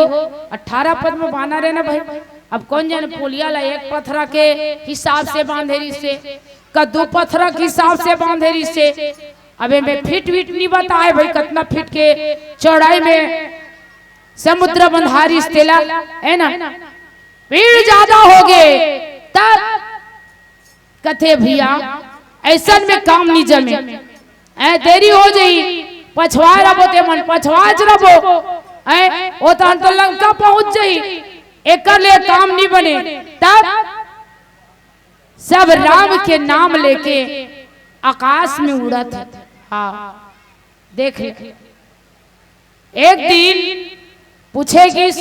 18 पद में बानर है ना भाई, अब कौन जाने पोलिया ला 1 पत्थरा के हिसाब से बांधेरी से, का 2 पत्थरा के हिसाब से बांधेरी से। अबे मैं फिट विट नहीं बताए भाई कितना फिट के चौड़ाई में समुद्र बंधारी स्तेला है ना। भीड़ ज्यादा हो गए तब कथे भैया ऐसा में काम नहीं जमे, ऐ देरी हो जाई, पछवा रबो ते मन पछवाज रबो, ऐ वो तो लंका पहुंच जाई, एक ले काम नहीं बने। तब सब राम के नाम लेके आकाश में उड़ा था। हाँ देख एक दिन पूछेगी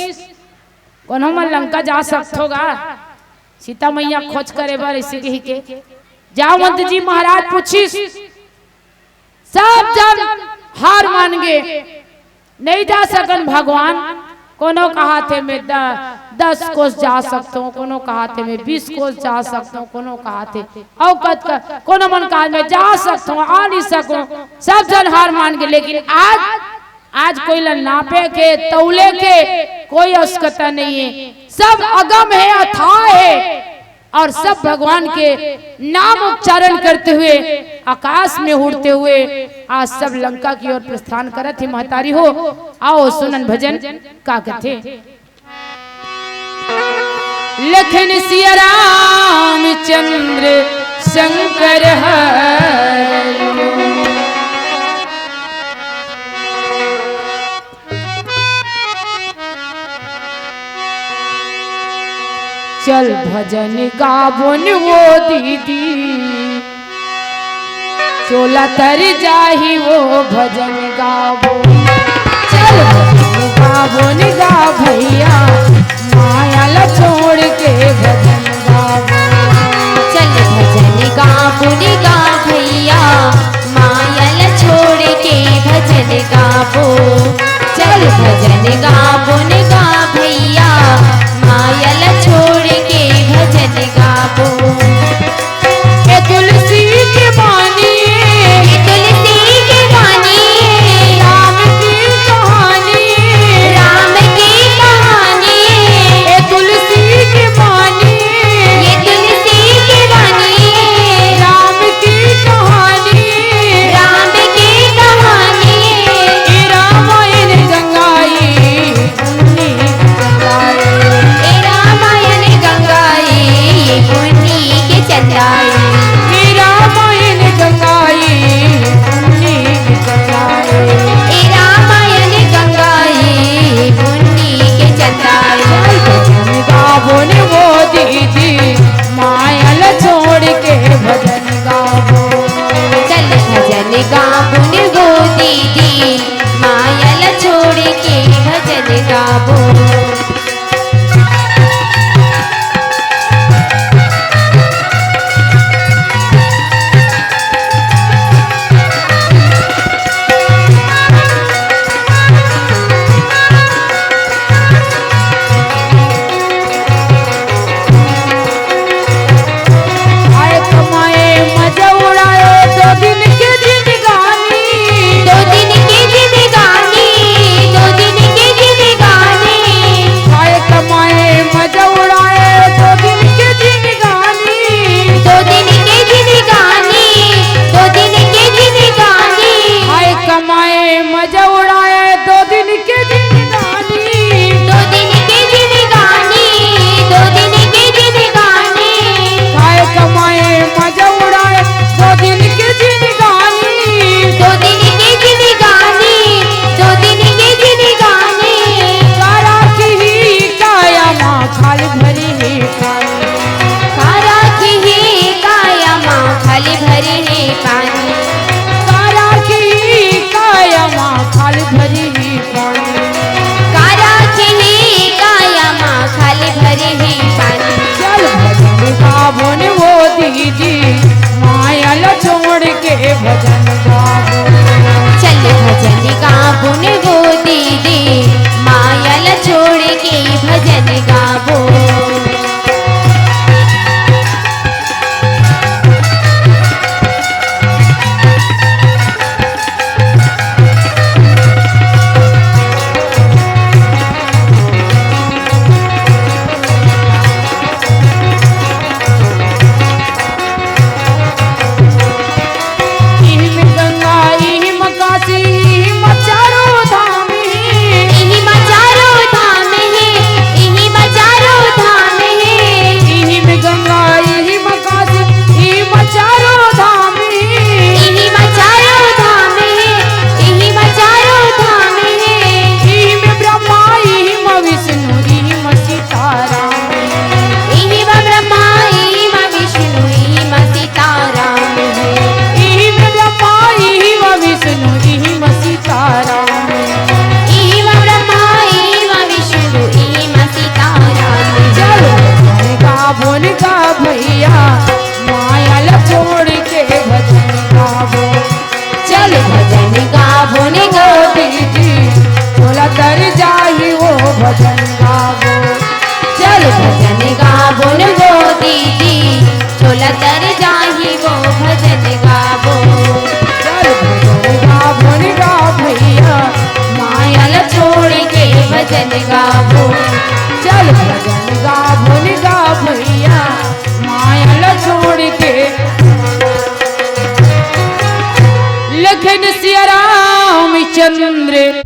कोनो मन लंका जा सकते होगा, सीता मैया खोज करे बार इसी के जाओ मंत्री जी महाराज पूछिस, सब जन हार मान गए, नहीं जा सकन भगवान। कोनो कहा थे मैं 10 कोस जा सकता हूँ, कोनो कहा थे मैं 20 कोस जा सकता हूँ, कोनो कहा थे औकत का, कोनो मन कहा मैं जा सकता हूँ, आ नहीं सकूं, सब जन हार मान गए। लेकिन आज कोई ला नापे के तौले के कोई आवश्यकता नहीं है, सब अगम है, अथाह है, और सब भगवान के नाम उच्चारण करते हुए आकाश में उड़ते हुए आज सब लंका की ओर प्रस्थान करत ही। महतारी हो आओ सुनन भजन का कथे। लखन सिया राम चंद्र शंकर हरिओ, चल भजन गावन वो दीदी, चोला तर जाही वो भजन गावो। चल भजन गावो नि गा भैया माया ला छोड़ के भजन गावो। चल भजन गावो नि गा भैया माया ला छोड़ के भजन गावो। चल भजन गावो नि गा भैया माया ला छोड़ के भजन गावो। ए तुलसी के बानी तुलसी की वाणी राम की कहानी राम की कहानी। ए तुलसी के बानी ये तुलसी की वाणी राम की कहानी राम की कहानी। ए रामायण गंगाई पुन्नी गंगाई ए रामायण गंगाई ये पुण्य के चंदाई। ए रामायण गंगाई पुन्नी गंगाई। ए रामायण गंगाई पुण्य के चंदाई। भजन गावो ने वो दीदी माया ला छोड़ के भजन गावो। चल भजन गावो नि गो दीदी माया ला छोड़ के भजन गावो। आए कमाए मजा उड़ाए दो दिन की जिंदगानी। दो दिन की जिंदगानी दो दिन की जिंदगानी। आए कमाए मजा उड़ाए दो दिन की जिंदगानी। दो दिन की जिंदगानी दो दिन की जिंदगानी। आए कमाए मजा उड़ाए दो दिन की जिंदगानी। दो दिन की जिंदगानी दो दिन की जिंदगानी। आए कमाए मजा उड़ाए दो दिन की जिंदगानी। दो दिन की जिंदगानी दो दिन की जिंदगानी। सारा की ही काया माँ खाली भरी ही पानी। सारा की ही काया माँ खाली भरी है पानी। सारा की ही काया माँ खाली भरी ही पानी। कारा की ही काया माँ खाली भरी है पानी। चल भजन गावो ने वो दीदी माया ला छोड़ के भजन गावो। चल भजन गावो नि गो दीदी माया ला छोड़ के भजन गावो। इहिम गंगा इहिम काशी इहिम चारों धाम है। इही मचारो धाम है इही मचारो धाम है। इहिम गंगा इहिम काशी इहिम चारों धाम है। इही मचारो धाम है इही मचारो धाम है। इहिम ब्रह्मा इहिम विष्णु इहिम सीताराम। इही ब्रह्मा इही विष्णु इही सीताराम है। इहिम ब्रह्मा इहिम विष्णु इहिम सीताराम। इही ब्रह्मा इही विष्णु इही सीताराम है। चल भजन गावो नि गा भैया माया ला छोड़ के भजन गावो। चल भजन गावो नि वो गा दीदी चोला तर जाही वो भजन गावो। चल भजन गावो नि गो दीदी चोला तर जाही वो भजन गावो। चल भजन गावो नि गा भैया माया ला छोड़ के भजन गावो। चल भजन गावो नि गा भैया माया ला छोड़ के। लखन सिया रामचंद्र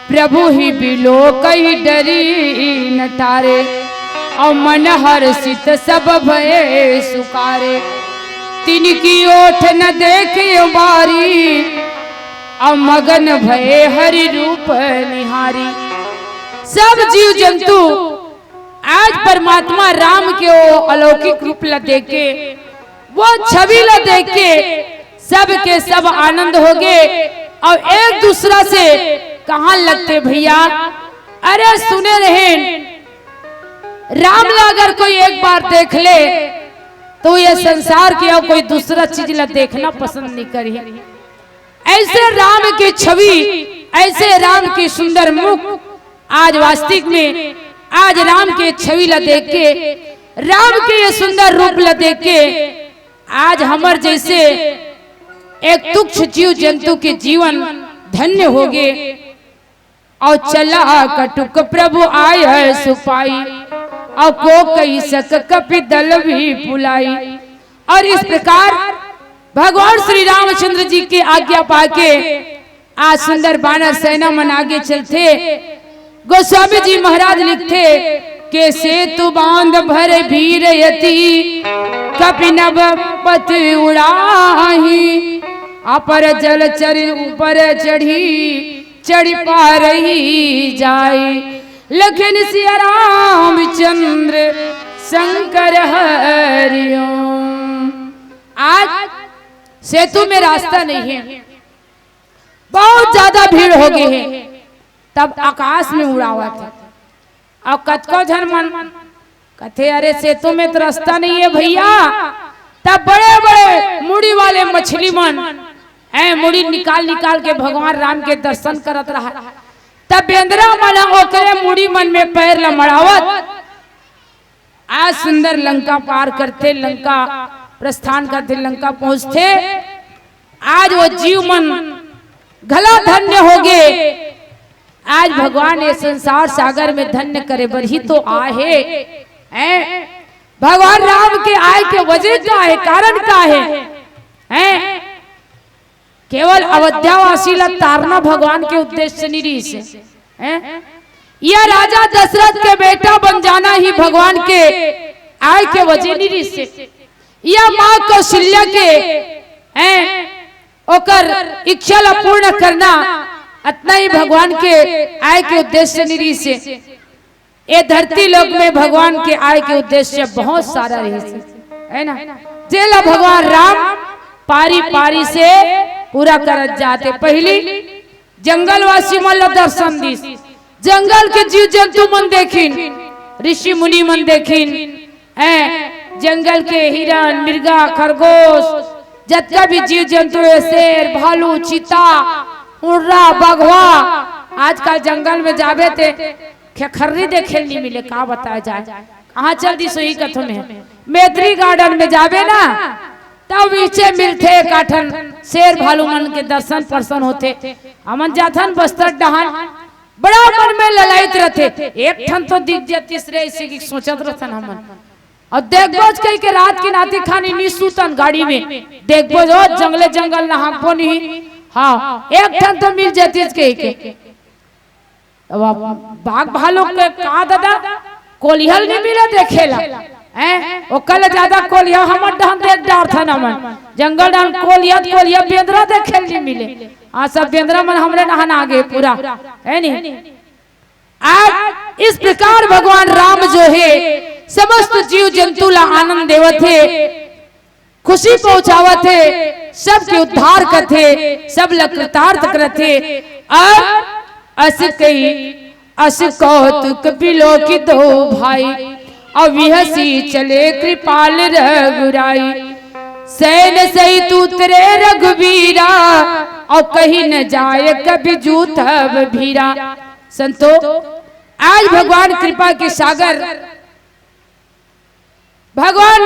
प्रभु ही बिलो कई डरी न तारे और मन हर्षित सब भये सुकारे। तिनकी ओठ न देखे बारी और मगन भये हरि रूप निहारी। सब जीव जंतु आज परमात्मा राम के वो अलौकिक रूप ला देख के, वो छवि ला देख के सब के सब आनंद हो गए और एक दूसरा से कहाँ लगते भैया। अरे सुने रहे, राम ला अगर कोई एक बार देख ले तो ये संसार की और कोई दूसरा चीज ला देखना पसंद नहीं करी। ऐसे राम की छवि, ऐसे राम की सुंदर मुख आज वास्तविक में आज राम के छवि ला देख के, राम के ये सुंदर रूप ला देख के आज हमर जैसे एक तुच्छ जीव जंतु के जीवन धन्य हो गए। और चला कटुक प्रभु आय है सुपाई, और को कई सक कपि दल भी पुलाई। और इस प्रकार भगवान श्री रामचंद्र जी की आज्ञा पाके आज सुंदर बानर सेना मन आगे चलते। गोस्वामी जी महाराज लिखते के सेतु बांध भर भीर यति, कपि नभ पथ उड़ाही। अपर जल चर ऊपर चढ़ी पा रही जाए। लखन सिया रामचंद्र शंकर हरिओम। आज सेतु में रास्ता नहीं है, बहुत ज्यादा भीड़ हो गई है। तब आकाश में उड़ावा था और कतको झन मन कथे अरे सेतु में तो रास्ता नहीं है भैया। तब बड़े बड़े मुड़ी वाले मछली मन मुड़ी निकाल निकाल के भगवान राम के दर्शन करत रहा। तब बेंद्रा मन ओकरे मुड़ी मन में पैर लमड़ावत आज सुंदर लंका पार करते, लंका प्रस्थान करते, लंका पहुंचते। आज वो जीव मन घला धन्य हो गए। आज भगवान ये संसार सागर में धन्य करे बर ही तो आए हैं। भगवान राम के आय के वजह क्या है, कारण क्या है? केवल अयोध्यावासी ला तारना भगवान के उद्देश्य नहीं से। यह राजा दशरथ के बेटा बन जाना ही भगवान के आय के वजह नहीं से। यह माँ कौशल्या के ओकर इच्छा ला पूर्ण करना अतना ही भगवान के आय के उद्देश्य नहीं से। ये धरती लोक में भगवान के आय के उद्देश्य बहुत सारा रही है ना। जेला भगवान राम पारी पारी से पूरा करत जाते। पहली जंगलवासी मन ला दर्शन दी, जंगल के जीव जंतु मन देखिन, ऋषि मुनि मन देखिन, जंगल के हिरण मृगा खरगोश जतका भी जीव जंतु है, शेर भालू चीता उर्रा बघवा। आजकल जंगल में जावे थे खर्री देखे नहीं मिले, का बताया जाए। कहाँ चल दी सोई कथो में मैत्री गार्डन में जावे ना तब नीचे मिलते काठन शेर भालू मन के दर्शन पर्सन होते। हमन जाथन बस्तर डहान बड़ा मन में ललायत रहते। एक ठन तो दिख जाए, तीसरे ऐसे की सोचत रहतन हमन। और देखबोज कह के रात की नाती खानी नी सूतन गाड़ी में, देखबोज हो जंगले जंगल ना हांको नहीं। हाँ एक ठन तो मिल जाती के बाघ भालू के कहा दादा कोलिहल नहीं मिले देखेला ओ कल ज्यादा कोलिया हमर डहन देख डार था ना मन जंगल डाल कोलिया बेंद्रा देखे नहीं मिले। हाँ सब बेंद्रा मन हमरे नहान आगे पूरा है नहीं। आज इस प्रकार भगवान राम जो है समस्त जीव जंतु ला आनंद देवत है, खुशी पहुंचावत है, सबके उद्धार करते, सब ला कृतार्थ करते। और अस कौतुक बिलो की दो भाई, और विहसी चले कृपाल रघुराई। सैन सहित उतरे रघुवीरा, और कहीं न जाए कभी जूत भीरा। संतो आज भगवान कृपा के सागर भगवान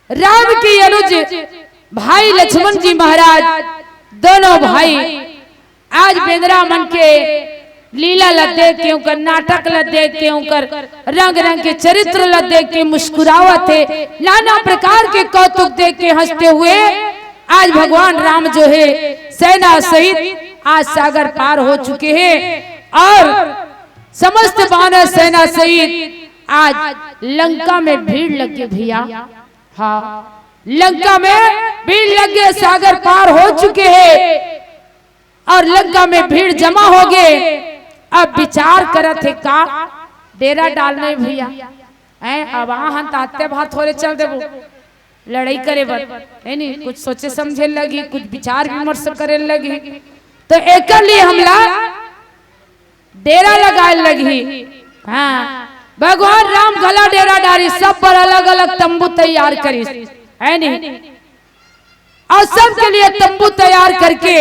राम की अनुज भाई लक्ष्मण जी महाराज दोनों भाई आज बेंद्रा मन के लीला ला देख के उनका नाटक ला देख के उनकर रंग रंग के चरित्र ला देख के मुस्कुरावत थे, नाना प्रकार के कौतुक देख के हंसते हुए आज भगवान राम जो है सेना सहित आज सागर पार हो चुके हैं। और समस्त वानर सेना सहित आज लंका में भीड़ लग गई भैया। हाँ लंका में भीड़ लग गए, सागर पार हो चुके हैं और लंका में भीड़ जमा हो गए। अब विचार करत है का डेरा डालने भैया हैं अब आहन ताते भात थोड़े चल देबो लड़ाई करे बर है नी कुछ सोचे समझे लगी कुछ विचार विमर्श करे लगी तो एक लिए हमला डेरा लगाए लगी। हाँ भगवान राम गला डेरा डारी सब पर अलग अलग तंबू तैयार करी है नी और सबके लिए तंबू तैयार करके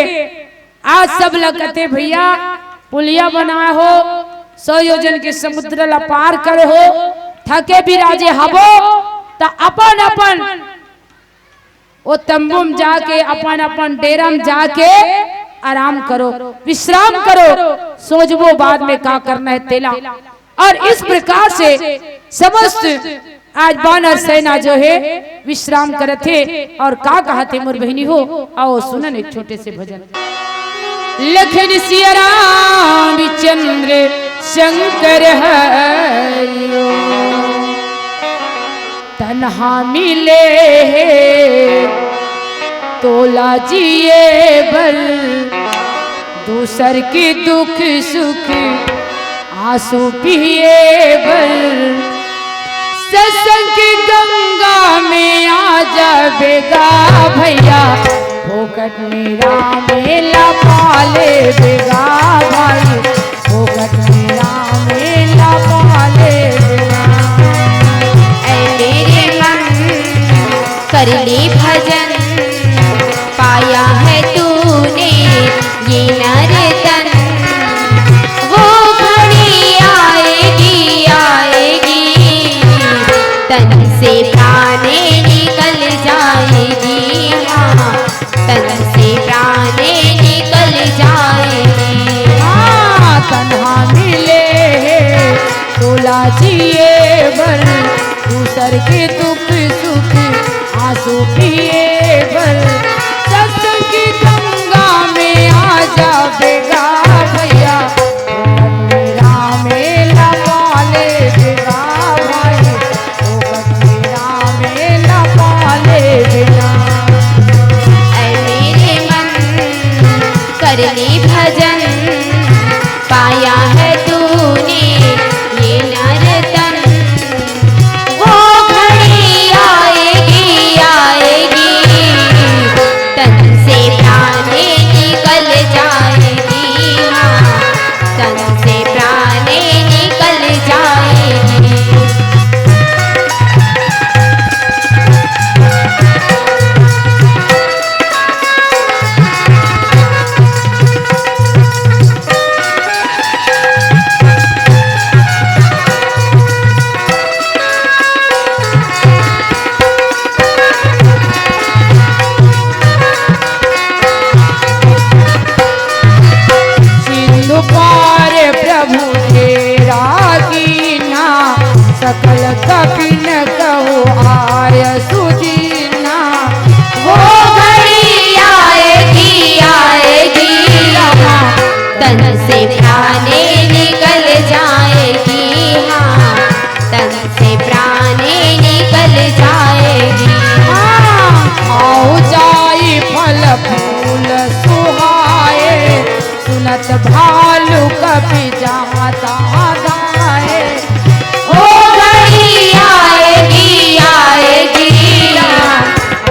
आज सब लगते भैया पुलिया बनाए हो 100 योजन के समुद्र ला पार करे हो थके भी राजे हबो तो अपन अपन वो तंबू में जाके अपन अपन डेरा में जाके आराम करो विश्राम करो सोचबो बाद में क्या करना है तेला। और इस प्रकार से समस्त आज वानर सेना जो है विश्राम करे थे और का कहा थे मोर बहनी हो आओ सुनन एक छोटे से भजन। लखन सिया राम चंद्र शंकर हरियो तन्हा मिले तोला जिए बल दूसर की दुख सुख आंसू पिए बल सत्संग की गंगा में आ जाएगा भैया फोकट मेरा मेला पाले बेगा भाई फोकट मेरा मेला पाले बेगा। ऐ मेरे मन कर ले भजन पाया है तूने ये नर्तन वो घड़ी आएगी आएगी तन से प्राणे निकल जाएगी हाँ तन से प्राणे निकल जाएगी। हाँ तन्हा मिले तोला जिए बर दूसर के दुख सुख आंसू पिए बर सत्संग की गंगा में आ जाएगा भैया मेरा मेला पाले बेगा भाई मेरा मेला पाले बेगा। ऐ मेरे मन कर ले भजन पाया है तूने ये नर्तन वो घड़ी आएगी आएगी तन से प्राणे निकल जाएगी हाँ तन से प्राणे निकल जाएगी। सिंधु पार प्रभु तेरा कीना सकल कपिन कहो आय सुदीना वो घड़ी आएगी आएगी तन से प्राणे निकल जाएगी हाँ तन से प्राणे निकल जाएगी। आओ जाई फल फूल सुहाए सुनत भालू कभी जाता गाए वो घड़ी आएगी आएगी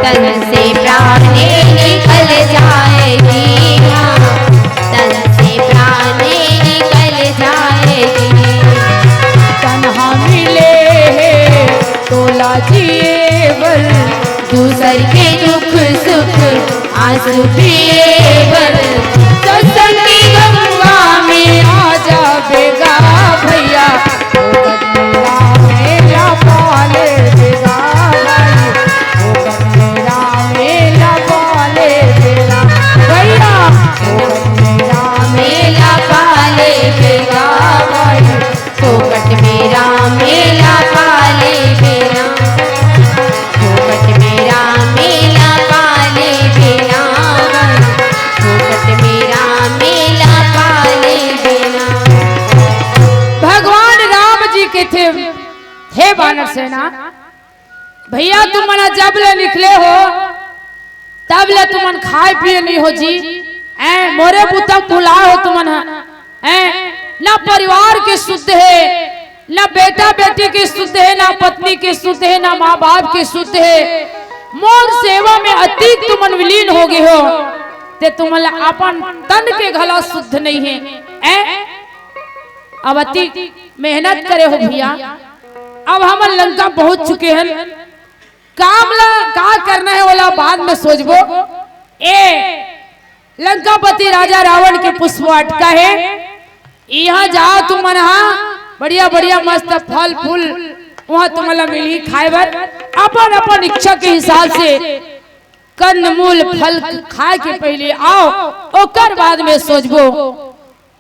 तन से प्राणे निकल जाएगी हाँ तन से प्राणे निकल जाएगी। तन्हा मिले तोला जिए बल दूसर के दुख सुख आंसू पिए बल सत्संग की गंगा में आ जाएगा भैया मेरा मेला पाले बेगा भाई मेरा मेला पाले बेगा भैया मेरा मेला पाले बेगा भाई फोकट मेरा मेला पाले बेगा फोकट मेरा मेला पाले बेगा फोकट मेरा मेला पाले बेगा। भगवान राम जी के थे हे वानर सेना भैया तुम मना जब ले निकले हो तब ले तुमन खाए पिए नहीं हो जी मोरे पुतक बुला हो तुमन ना परिवार के शुद्ध है ना बेटा बेटी के सुध है, ना पत्नी के सुध है, ना माँ बाप के सुध है। मोर सेवा में अति तुमन विलीन हो गए हो, ते तुमला अपन तन के घला शुद्ध नहीं है। अब अति मेहनत करे हो भैया। अब हम लंका पहुंच चुके हैं, कामला का करना है वाला बाद में सोचबो। ए लंकापति राजा रावण के पुष्प अटका है, यहाँ जाओ तुम बढ़िया बढ़िया मस्त फल फूल वहां तुम्हारा मिली खाए बर। अपन अपन इच्छा के हिसाब से कंद मूल फल खाए के पहले आओ, ओकर बाद में सोचबो।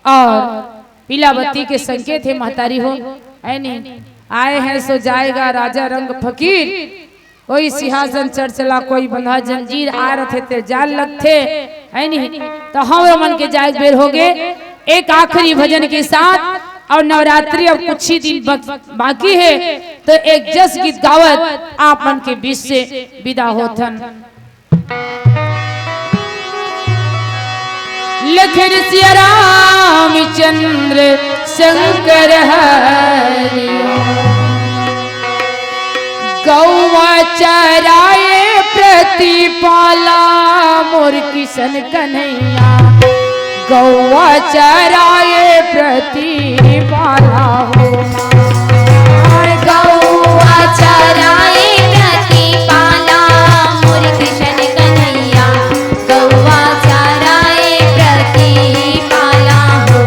और पीलावती के संकेत है महतारी हो, है नहीं आए हैं सो जाएगा राजा रंग फकीर। कोई सिंहासन चर्चला कोई बंधा जंजीर आ रहे थे जाल लगते, है नहीं। तो हम मन के जायज बेर हो गए एक आखिरी भजन के साथ। और नवरात्रि अब कुछ ही दिन बाकी है, तो एक जस गीत गावत आप मन के बीच से विदा होथन। लखन सिया रामचंद्र शंकर हरि, गौवा चराए प्रतिपाला मोर किशन कन्हैया, गौवा चराए प्रतिपाला हो। गौवा चराए प्रतिपाला मोर कृष्ण कन्हैया, गौवा चराए प्रतिपाला हो।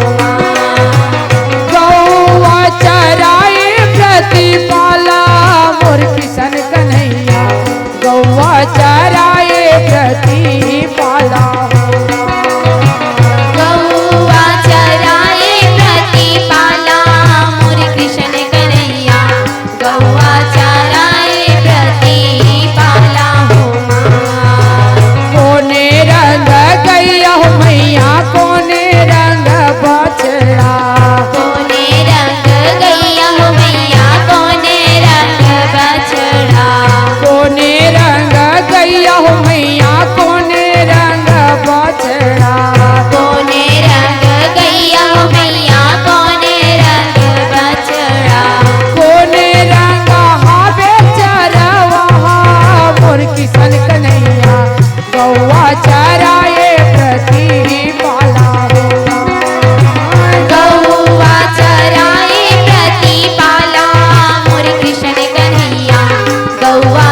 गौवा चराए प्रतिपाला मोर किशन कन्हैया, गौवा चराए प्रतिपाला हो। गौवा चराए प्रतिपाला मोर कृष्ण कन्हैया, गौवा चराए प्रतिपाला हो। कोने रंग गैया हो मैया, कोने रंग बछड़ा, कोने रंग गैया हो मैया, कोने रंग बछड़ा, कोने रंग गैया हो मैया, कोने रंग बछड़ा, कोने रंग गैया हो मैया, कोने रंग बछड़ा, कोने रंग हावे चरवा मोर किशन कन्हैया, गौवा चराए प्रतिपाला हो। गौवा चराए प्रतिपाला मोर कृष्ण कन्हैया, गौवा